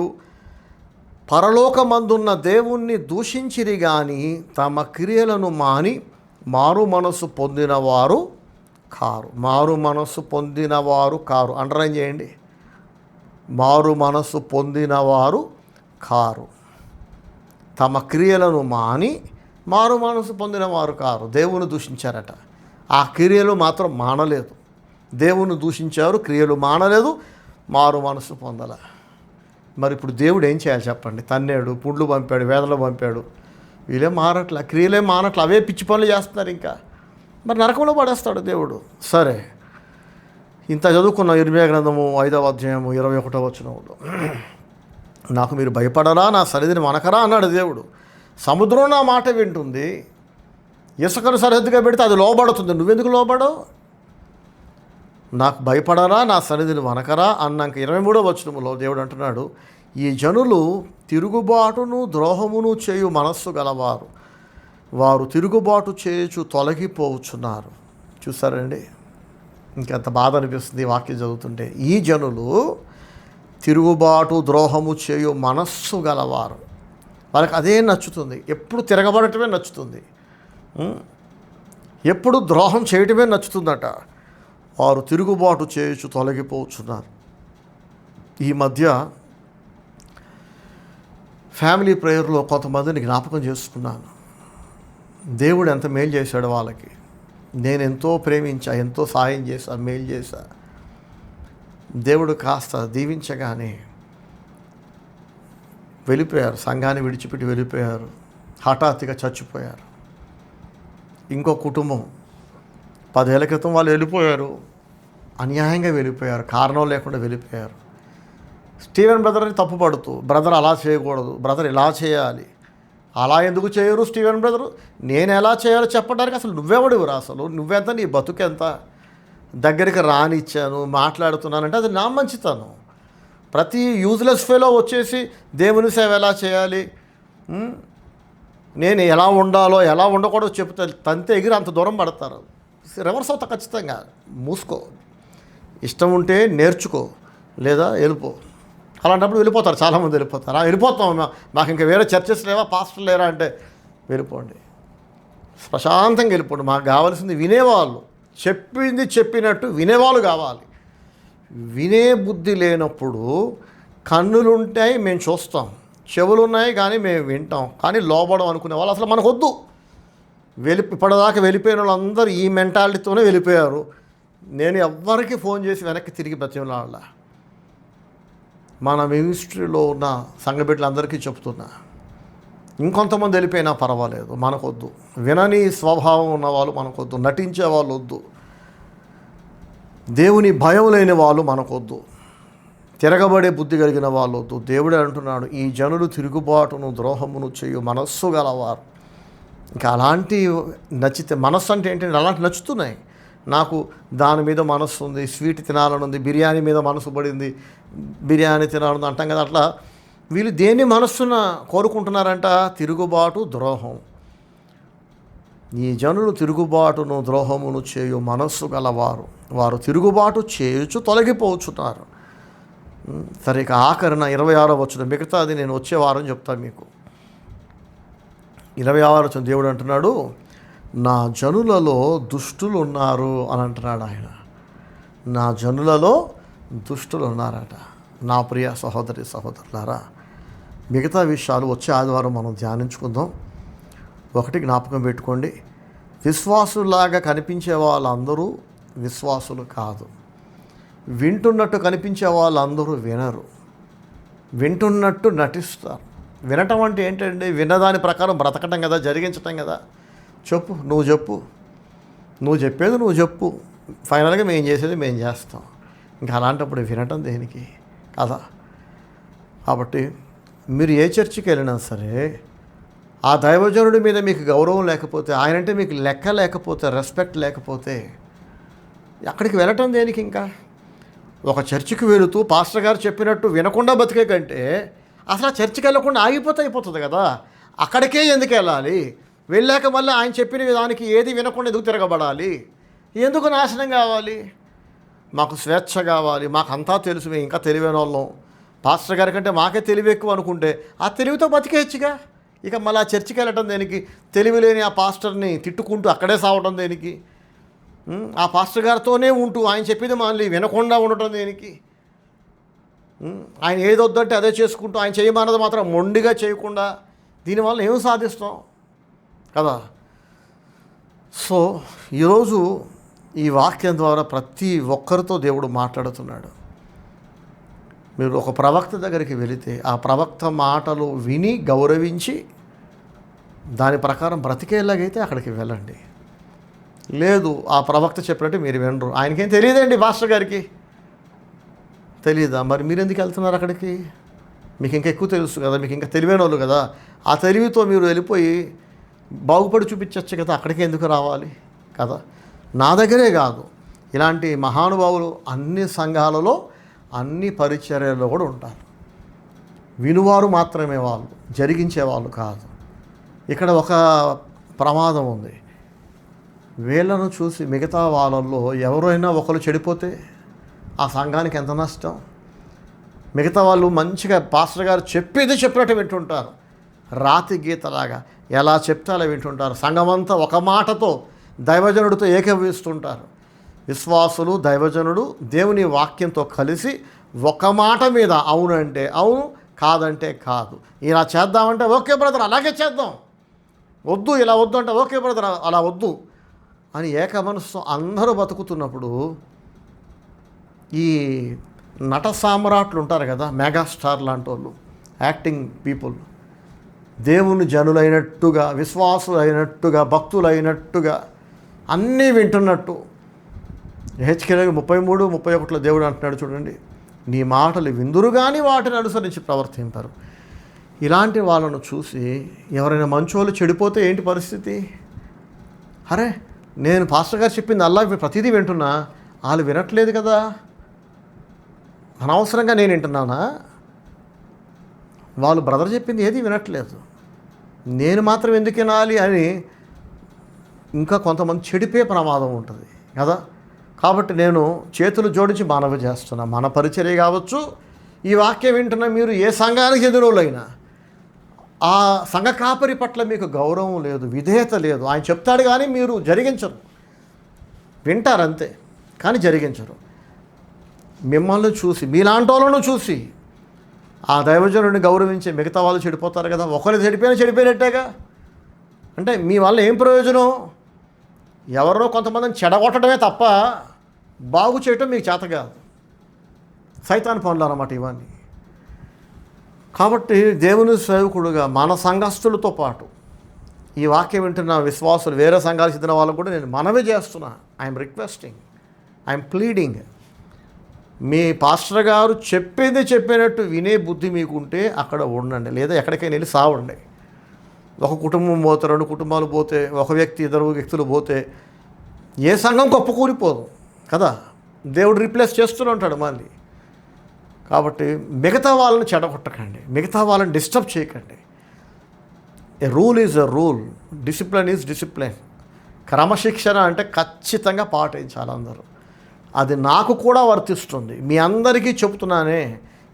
పరలోకమందున్న దేవుణ్ణి దూషించిరి గాని తమ క్రియలను మాని మారు మనస్సు పొందినవారు కారు. మారు మనస్సు పొందినవారు కారు. అండర్లైన్ చేయండి, మారు మనస్సు పొందినవారు కారు. తమ క్రియలను మాని మారు మనస్సు పొందినవారు కారు. దేవుని దూషించారట, ఆ క్రియలు మాత్రం మానలేదు. దేవుని దూషించారు, క్రియలు మానలేదు, మారు మనస్సు పొందల. మరి ఇప్పుడు దేవుడు ఏం చేయాలి చెప్పండి? తన్నాడు, పుండ్లు పంపాడు, వేదనలు పంపాడు, వీళ్ళే మారట్ల, క్రియలే మానట్ల, అవే పిచ్చి పనులు చేస్తున్నారు. ఇంకా మరి నరకంలో పడేస్తాడు దేవుడు. సరే, ఇంత చదువుకున్న ఇర్మియా గ్రంథము 5వ అధ్యాయము 21వ వచనంలో, నాకు మీరు భయపడరా, నా సన్నిధిని వనకరా అన్నాడు దేవుడు. సముద్రం నా మాట వింటుంది, ఇసుకను సరిహద్దుగా పెడితే అది లోబడుతుంది, నువ్వెందుకు లోబడవు? నాకు భయపడరా, నా సన్నిధిని వనకరా అన్నాక 23వ వచనంలో దేవుడు అంటున్నాడు, ఈ జనులు తిరుగుబాటును ద్రోహమును చేయు మనస్సు గలవారు, వారు తిరుగుబాటు చేయుచు తొలగిపోవచ్చున్నారు. చూసారండి, ఇంకెంత బాధ అనిపిస్తుంది ఈ వాక్యం చదువుతుంటే. ఈ జనులు తిరుగుబాటు ద్రోహము చేయు మనస్సు గలవారు, వాళ్ళకి అదే నచ్చుతుంది, ఎప్పుడు తిరగబడటమే నచ్చుతుంది, ఎప్పుడు ద్రోహం చేయటమే నచ్చుతుందట. వారు తిరుగుబాటు చేయుచు తొలగిపోవచ్చున్నారు. ఈ మధ్య ఫ్యామిలీ ప్రేయర్లో కొంతమందిని జ్ఞాపకం చేసుకున్నాను. దేవుడు ఎంత మేలు చేశాడు వాళ్ళకి. నేను ఎంతో ప్రేమించా, ఎంతో సాయం చేశా, మేలు చేశా. దేవుడు కాస్త దీవించగానే వెళ్ళిపోయారు, సంఘాన్ని విడిచిపెట్టి వెళ్ళిపోయారు, హఠాత్తుగా చచ్చిపోయారు. ఇంకో కుటుంబం 10 ఏళ్ల క్రితం వాళ్ళు వెళ్ళిపోయారు, అన్యాయంగా వెళ్ళిపోయారు, కారణం లేకుండా వెళ్ళిపోయారు. స్టీవెన్ బ్రదర్ని తప్పుపడుతూ, బ్రదర్ అలా చేయకూడదు, బ్రదర్ ఇలా చేయాలి, అలా ఎందుకు చేయరు స్టీవెన్ బ్రదరు, నేను ఎలా చేయాలో చెప్పడానికి అసలు నువ్వెవడివురా, అసలు నువ్వెంత, నీ బతుకెంత, దగ్గరికి రానిచ్చాను, మాట్లాడుతున్నానంటే అది నా మంచితనం. ప్రతి యూజ్లెస్ ఫెలో వచ్చేసి దేవుని సేవ ఎలా చేయాలి, నేను ఎలా ఉండాలో ఎలా ఉండకూడదో చెప్తే తంతే ఎగిరి అంత దూరం పడతారు. రివర్స్ అవుతా ఖచ్చితంగా. మూసుకో, ఇష్టం ఉంటే నేర్చుకో, లేదా వెళ్ళిపో. అలాంటప్పుడు వెళ్ళిపోతారు, చాలామంది వెళ్ళిపోతారు. వెళ్ళిపోతాం, మాకు ఇంకా వేరే చర్చెస్ లేవా, పాస్టర్ లేరా అంటే వెళ్ళిపోండి, ప్రశాంతంగా వెళ్ళిపోండి. మాకు కావాల్సింది వినేవాళ్ళు, చెప్పింది చెప్పినట్టు వినేవాళ్ళు కావాలి. వినే బుద్ధి లేనప్పుడు కన్నులుంటాయి మేము చూస్తాం, చెవులు ఉన్నాయి కానీ మేము వింటాం, కానీ లోబడం అనుకునే వాళ్ళు అసలు మనకు వద్దు. ఇప్పటిదాకా వెళ్ళిపోయిన వాళ్ళందరూ ఈ మెంటాలిటీతోనే వెళ్ళిపోయారు. నేను ఎవ్వరికి ఫోన్ చేసి వెనక్కి తిరిగి బతిమలాడాల. మన మినిస్ట్రీలో ఉన్న సంఘ బిడ్డలందరికీ చెప్తున్నా, ఇంకొంతమంది వెళ్ళిపోయినా పర్వాలేదు, మనకొద్దు. వినని స్వభావం ఉన్న వాళ్ళు మనకొద్దు, నటించే వాళ్ళు వద్దు, దేవుని భయం లేని వాళ్ళు మనకొద్దు, తిరగబడే బుద్ధి కలిగిన వాళ్ళు వద్దు. దేవుడే అంటున్నాడు, ఈ జనులు తిరుగుబాటును ద్రోహమును చేయు మనస్సు గలవారు. ఇంకా అలాంటి నచ్చితే, మనస్సు అంటే ఏంటంటే అలాంటి నచ్చుతున్నాయి. నాకు దాని మీద మనస్సు ఉంది, స్వీట్ తినాలని ఉంది, బిర్యానీ మీద మనసు పడింది, బిర్యానీ తినాలని అంటాం కదా. అట్లా వీళ్ళు దేన్ని మనస్సున కోరుకుంటున్నారంట? తిరుగుబాటు, ద్రోహం. ఈ జనులు తిరుగుబాటును ద్రోహమును చేయు మనస్సు గలవారు, వారు తిరుగుబాటు చేయుచు తొలగిపోవచ్చున్నారు. సరే, ఇక ఆఖరిన 26వ వచనం, మిగతాది నేను వచ్చే వారం చెప్తాను మీకు. 26వ వచనం దేవుడు అంటున్నాడు, నా జనులలో దుష్టులు ఉన్నారు అని అంటున్నాడు ఆయన. నా జనులలో దుష్టులు ఉన్నారట. నా ప్రియ సహోదరి సహోదరులారా, మిగతా విషయాలు వచ్చే ఆదివారం మనం ధ్యానించుకుందాం. ఒకటి జ్ఞాపకం పెట్టుకోండి, విశ్వాసులాగా కనిపించే వాళ్ళందరూ విశ్వాసులు కాదు. వింటున్నట్టు కనిపించే వాళ్ళందరూ వినరు, వింటున్నట్టు నటిస్తారు. వినటం అంటే ఏంటండి? విన్నదాని ప్రకారం బ్రతకటం కదా, జరిగించటం కదా. చెప్పు, నువ్వు చెప్పు, నువ్వు చెప్పేది నువ్వు చెప్పు, ఫైనల్గా మేము చేసేది మేము చేస్తాం. ఇంకా అలాంటప్పుడు వినటం దేనికి కదా. కాబట్టి మీరు ఏ చర్చికి వెళ్ళినా సరే ఆ దైవజనుడి మీద మీకు గౌరవం లేకపోతే, ఆయనంటే మీకు లెక్క లేకపోతే, రెస్పెక్ట్ లేకపోతే అక్కడికి వెళ్ళటం దేనికి? ఇంకా ఒక చర్చికి వెళుతూ పాస్టర్ గారు చెప్పినట్టు వినకుండా బతికే కంటే అసలు ఆ చర్చికి వెళ్ళకుండా ఆగిపోతే అయిపోతుంది కదా. అక్కడికే ఎందుకు వెళ్ళాలి? వెళ్ళాక మళ్ళీ ఆయన చెప్పిన విధానికి ఏది వినకుండా ఎందుకు తిరగబడాలి? ఎందుకు నాశనం కావాలి? మాకు స్వేచ్ఛ కావాలి, మాకు అంతా తెలుసు, మేము ఇంకా తెలివైన వాళ్ళం, పాస్టర్ గారి కంటే మాకే తెలివి ఎక్కువ అనుకుంటే ఆ తెలివితో బతికేయచ్చుగా. ఇక మళ్ళీ ఆ చర్చికి వెళ్ళటం దేనికి? తెలివి లేని ఆ పాస్టర్ని తిట్టుకుంటూ అక్కడే సావటం దేనికి? ఆ పాస్టర్ గారితోనే ఉంటూ ఆయన చెప్పేది మళ్ళీ వినకుండా ఉండటం దేనికి? ఆయన ఏది వద్దంటే అదే చేసుకుంటూ ఆయన చేయమన్నది మాత్రం మొండిగా చేయకుండా దీనివల్ల ఏం సాధిస్తాం కదా. సో ఈరోజు ఈ వాక్యం ద్వారా ప్రతి ఒక్కరితో దేవుడు మాట్లాడుతున్నాడు. మీరు ఒక ప్రవక్త దగ్గరికి వెళితే ఆ ప్రవక్త మాటలు విని గౌరవించి దాని ప్రకారం బ్రతికేలాగైతే అక్కడికి వెళ్ళండి. లేదు ఆ ప్రవక్త చెప్పినట్టు మీరు వినరు, ఆయనకేం తెలియదండి, పాస్టర్ గారికి తెలియదా? మరి మీరు ఎందుకు వెళ్తున్నారు అక్కడికి? మీకు ఇంకా ఎక్కువ తెలుసు కదా, మీకు ఇంకా తెలివైన వాళ్ళు కదా. ఆ తెలివితో మీరు వెళ్ళిపోయి బాగుపడి చూపించవచ్చు కదా, అక్కడికి ఎందుకు రావాలి కదా. నా దగ్గరే కాదు, ఇలాంటి మహానుభావులు అన్ని సంఘాలలో అన్ని పరిచర్యల్లో కూడా ఉంటారు. వినువారు మాత్రమే వాళ్ళు, జరిగించేవాళ్ళు కాదు. ఇక్కడ ఒక ప్రమాదం ఉంది. వీళ్ళను చూసి మిగతా వాళ్ళల్లో ఎవరైనా ఒకరు చెడిపోతే ఆ సంఘానికి ఎంత నష్టం. మిగతా వాళ్ళు మంచిగా పాస్టర్ గారు చెప్పేది చెప్పినట్టు వింటుంటారు, రాతి గీతలాగా ఎలా చెప్తే అలా వింటుంటారు. సంఘమంతా ఒక మాటతో దైవజనుడితో ఏకీభవిస్తుంటారు. విశ్వాసులు, దైవజనుడు దేవుని వాక్యంతో కలిసి ఒక మాట మీద అవునంటే అవును, కాదంటే కాదు. ఇలా చేద్దామంటే ఓకే బ్రదర్ అలాగే చేద్దాం, వద్దు ఇలా వద్దు అంటే ఓకే బ్రదర్ అలా వద్దు అని ఏక మనస్సు అందరూ బతుకుతున్నప్పుడు ఈ నట సామ్రాట్లు ఉంటారు కదా, మెగాస్టార్ లాంటి వాళ్ళు, యాక్టింగ్ పీపుల్, దేవుని జనులైనట్టుగా, విశ్వాసులు అయినట్టుగా, భక్తులు అయినట్టుగా అన్నీ వింటున్నట్టు. హెచ్కేల్ 33:31 దేవుడు అంటున్నాడు చూడండి, నీ మాటలు విందురు కానీ వాటిని అనుసరించి ప్రవర్తింపరు. ఇలాంటి వాళ్ళను చూసి ఎవరైనా మంచోళ్ళు చెడిపోతే ఏంటి పరిస్థితి? అరే నేను పాస్టర్ గారు చెప్పింది అల్లా ప్రతిదీ వింటున్నా, వాళ్ళు వినట్లేదు కదా, అనవసరంగా నేను వింటున్నానా? వాళ్ళు బ్రదర్ చెప్పింది ఏది వినట్లేదు, నేను మాత్రం ఎందుకు వినాలి అని ఇంకా కొంతమంది చెడిపోయే ప్రమాదం ఉంటుంది కదా. కాబట్టి నేను చేతులు జోడించి మనవి చేస్తున్నా, మన పరిచర్య కావచ్చు, ఈ వాక్యం వింటున్న మీరు ఏ సంఘానికి చెందిన వాళ్ళైనా ఆ సంఘ కాపరి పట్ల మీకు గౌరవం లేదు, విధేయత లేదు. ఆయన చెప్తాడు కానీ మీరు జరిగించరు, వింటారంతే కానీ జరిగించరు. మిమ్మల్ని చూసి, మీలాంటి వాళ్ళను చూసి ఆ దైవజనుడిని గౌరవించే మిగతా వాళ్ళు చెడిపోతారు కదా. ఒకరు చెడిపోయినట్టేగా. అంటే మీ వల్ల ఏం ప్రయోజనం? ఎవరినో కొంతమందిని చెడగొట్టడమే తప్ప బాగు చేయటం మీకు చేత కాదు. సైతాన్ పనులు అన్నమాట ఇవన్నీ. కాబట్టి దేవుని సేవకుడుగా మన సంఘస్థులతో పాటు ఈ వాక్యం వింటున్న విశ్వాసులు, వేరే సంఘాలకు చెందిన వాళ్ళకు కూడా నేను మనవి చేస్తున్నా. I'm requesting, I'm pleading. Me pastor గారు చెప్పినట్టు వినే బుద్ధి మీకుంటే అక్కడ ఉండండి, లేదా ఎక్కడికైనా వెళ్ళి సావండి. ఒక కుటుంబం పోతే, 2 కుటుంబాలు పోతే, ఒక వ్యక్తి 2 వ్యక్తులు పోతే ఏ సంఘం కూలిపోదు కదా. దేవుడు రీప్లేస్ చేస్తూనే ఉంటాడు మళ్ళీ. కాబట్టి మిగతా వాళ్ళని చెడగొట్టకండి, మిగతా వాళ్ళని డిస్టర్బ్ చేయకండి. A rule is a rule, discipline is discipline. క్రమశిక్షణ అంటే ఖచ్చితంగా పాటించాలి అందరూ. అది నాకు కూడా వర్తిస్తుంది, మీ అందరికీ చెబుతున్నానే,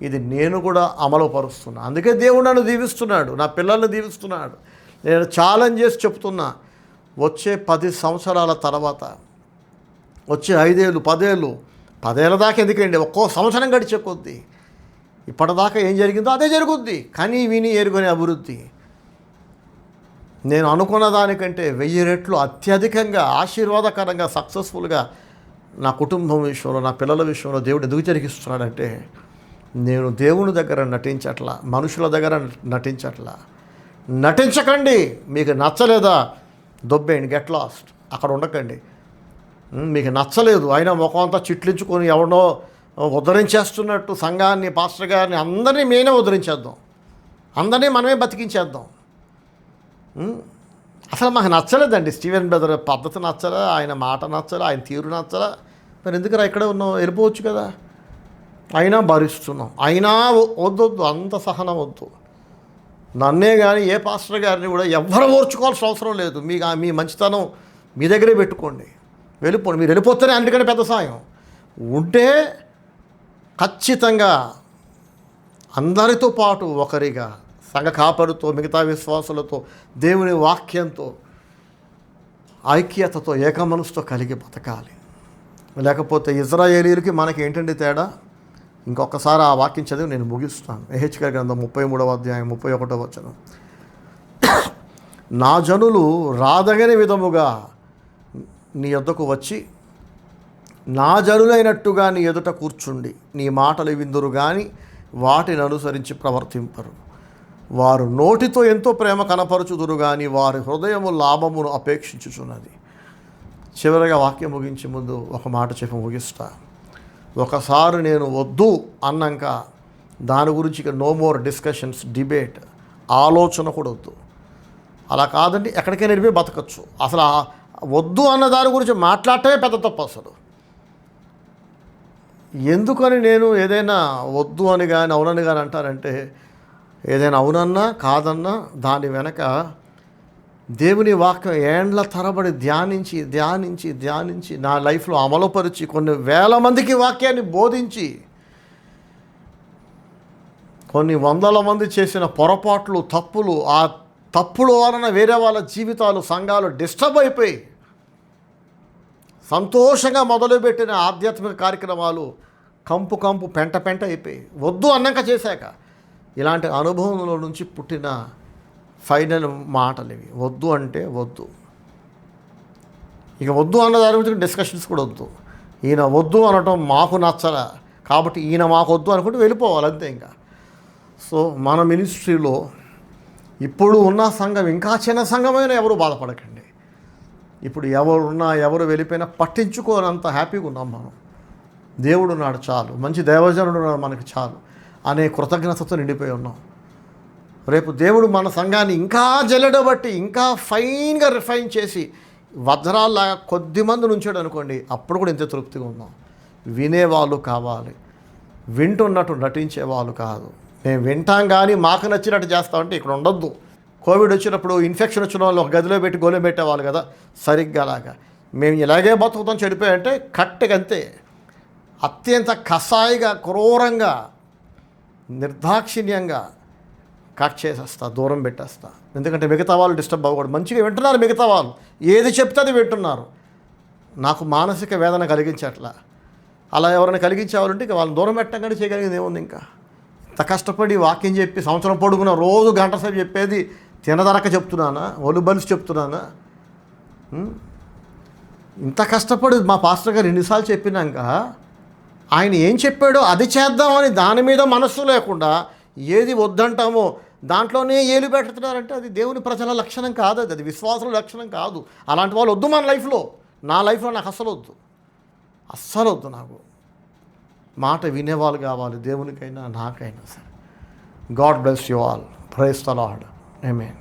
ఇది నేను కూడా అమలు పరుస్తున్నా. అందుకే దేవుడు నన్ను దీవిస్తున్నాడు, నా పిల్లల్ని దీవిస్తున్నాడు. నేను ఛాలెంజ్ చేసి చెప్తున్నా, వచ్చే 10 సంవత్సరాల తర్వాత, వచ్చే 5 ఏళ్ళు 10 ఏళ్ళు 10 ఏళ్ళ దాకా ఎందుకండి, ఒక్కో సంవత్సరం గడిచే కొద్దీ ఇప్పటిదాకా ఏం జరిగిందో అదే జరుగుద్ది. కానీ విని ఎరుగని అభివృద్ధి నేను అనుకున్న దానికంటే 1000 రెట్లు అత్యధికంగా ఆశీర్వాదకరంగా సక్సెస్ఫుల్గా నా కుటుంబం విషయంలో, నా పిల్లల విషయంలో దేవుడు ఎందుకు జరిగిస్తున్నాడంటే, నేను దేవుని దగ్గర నటించట్లా, మనుషుల దగ్గర నటించట్లా. నటించకండి. మీకు నచ్చలేదా దొబ్బేయండి, గెట్ లాస్ట్, అక్కడ ఉండకండి. మీకు నచ్చలేదు అయినా ముఖం అంతా చిట్లించుకొని ఎవడో ఉద్ధరించేస్తున్నట్టు సంఘాన్ని, పాస్టర్ గారిని అందరినీ మేమే ఉద్ధరించేద్దాం, అందరినీ మనమే బతికించేద్దాం. అసలు మాకు నచ్చలేదండి స్టీవెన్ బ్రదర్ పద్ధతి నచ్చలా, ఆయన మాట నచ్చలా, ఆయన తీరు నచ్చలా. మరి ఎందుకురా ఇక్కడే ఉన్నాం, వెళ్ళిపోవచ్చు కదా. అయినా భరిస్తున్నాం, అయినా వద్దొద్దు, అంత సహనం వద్దు. నన్నే కానీ ఏ పాస్టర్ గారిని కూడా ఎవ్వరు ఓర్చుకోవాల్సిన అవసరం లేదు. మీ మంచితనం మీ దగ్గరే పెట్టుకోండి, వెళ్ళిపోండి. మీరు వెళ్ళిపోతేనే అందుకని పెద్ద సాయం. ఉంటే ఖచ్చితంగా అందరితో పాటు ఒకరిగా సంఘ కాపరితో, మిగతా విశ్వాసులతో, దేవుని వాక్యంతో, ఐక్యతతో, ఏక మనసుతో కలిగి బతకాలి. లేకపోతే ఇజ్రాయేలీలకి మనకి ఏంటండి తేడా? ఇంకొకసారి ఆ వాక్యం చదివి నేను ముగిస్తాను. యెహెజ్కేలు గ్రంథం 33వ అధ్యాయం 31వ వచనం. నా జనులు రాదగని విధముగా నీ యొద్దకు వచ్చి నా జనులైనట్టుగా నీ ఎదుట కూర్చుండి నీ మాటలు విందురు కానీ వాటిని అనుసరించి ప్రవర్తింపరు. వారు నోటితో ఎంతో ప్రేమ కనపరచుదురు కానీ వారి హృదయము లాభమును అపేక్షించుచున్నది. చివరిగా వాక్యం ముగించే ముందు ఒక మాట చెప్పి ముగిస్తా. ఒకసారి నేను వద్దు అన్నాక దాని గురించి ఇక నో మోర్ డిస్కషన్స్, డిబేట్, ఆలోచన కూడా వద్దు. అలా కాదండి ఎక్కడికైనా వెళ్ళిపోయి బతకచ్చు. అసలు వద్దు అన్న దాని గురించి మాట్లాడటమే పెద్ద తప్పు. అసలు ఎందుకని నేను ఏదైనా వద్దు అని కానీ అవునని కానీ అంటారంటే, ఏదైనా అవునన్నా కాదన్నా దాని వెనక దేవుని వాక్యం ఏండ్ల తరబడి ధ్యానించి నా లైఫ్లో అమలుపరిచి కొన్ని వేల మందికి వాక్యాన్ని బోధించి కొన్ని వందల మంది చేసిన పొరపాట్లు, తప్పులు, ఆ తప్పుల వలన వేరే వాళ్ళ జీవితాలు, సంఘాలు డిస్టర్బ్ అయిపోయి సంతోషంగా మొదలుపెట్టిన ఆధ్యాత్మిక కార్యక్రమాలు కంపు పెంట అయిపోయి వద్దు అన్నాక చేశాక ఇలాంటి అనుభవంలో నుంచి పుట్టిన ఫైనల్ మాటలు ఇవి. వద్దు అంటే వద్దు. ఇక వద్దు అన్న దాని గురించి డిస్కషన్స్ కూడా వద్దు. ఈయన వద్దు అనటం మాకు నచ్చలా కాబట్టి ఈయన మాకు వద్దు అనుకుంటూ వెళ్ళిపోవాలి అంతే. ఇంకా సో మన మినిస్ట్రీలో ఇప్పుడు ఉన్న సంఘం ఇంకా చిన్న సంఘమైనా ఎవరు బాధపడకండి. ఇప్పుడు ఎవరు వెళ్ళిపోయినా పట్టించుకోనంత హ్యాపీగా ఉన్నాం మనం. దేవుడు ఉన్నాడు చాలు, మంచి దైవజనుడు ఉన్నాడు మనకి చాలు అనే కృతజ్ఞతతో నిండిపోయి ఉన్నాం. రేపు దేవుడు మన సంఘాన్ని ఇంకా జల్లెడబట్టి ఇంకా ఫైన్గా రిఫైన్ చేసి వజ్రాల్లాగా కొద్దిమంది ఉంచాడు అనుకోండి, అప్పుడు కూడా ఇంత తృప్తిగా ఉన్నాం. వినేవాళ్ళు కావాలి, వింటున్నట్టు నటించేవాళ్ళు కాదు. మేము వింటాం కానీ మాకు నచ్చినట్టు చేస్తామంటే ఇక్కడ ఉండొద్దు. కోవిడ్ వచ్చినప్పుడు ఇన్ఫెక్షన్ వచ్చిన వాళ్ళు ఒక గదిలో పెట్టి గోలెం పెట్టేవాళ్ళు కదా, సరిగ్గా అలాగా మేము ఇలాగే బతుకుతాం చెడిపోయాయంటే కట్టెగంతే అత్యంత కసాయిగా, క్రూరంగా, నిర్దాక్షిణ్యంగా కట్ చేసేస్తా, దూరం పెట్టేస్తా. ఎందుకంటే మిగతా వాళ్ళు డిస్టర్బ్ అవ్వకూడదు. మంచిగా వింటున్నారు మిగతా వాళ్ళు, ఏది చెప్తే అది వింటున్నారు. నాకు మానసిక వేదన కలిగించట్లా. అలా ఎవరైనా కలిగించేవాళ్ళంటే ఇక వాళ్ళని దూరం పెట్టడం కానీ చేయగలిగింది ఏముంది. ఇంకా ఇంత కష్టపడి వాక్యం చెప్పి సంవత్సరం పొడుగున రోజు గంట సేపు చెప్పేది తినదరక చెప్తున్నానా, ఒళ్ళు బలిసి చెప్తున్నానా? ఇంత కష్టపడి మా పాస్టర్ గారు ఎన్నిసార్లు చెప్పినాక ఆయన ఏం చెప్పాడో అది చేద్దామని దాని మీద మనస్సు లేకుండా ఏది వద్దంటామో దాంట్లోనే ఏలు పెడుతున్నారంటే అది దేవుని ప్రజల లక్షణం కాదు, అది విశ్వాసుల లక్షణం కాదు. అలాంటి వాళ్ళు వద్దు మన లైఫ్లో. నా లైఫ్లో నాకు అస్సలు వద్దు. నాకు మాట వినేవాళ్ళు కావాలి, దేవునికైనా నాకైనా సరే. God bless you all. Praise the Lord. Amen.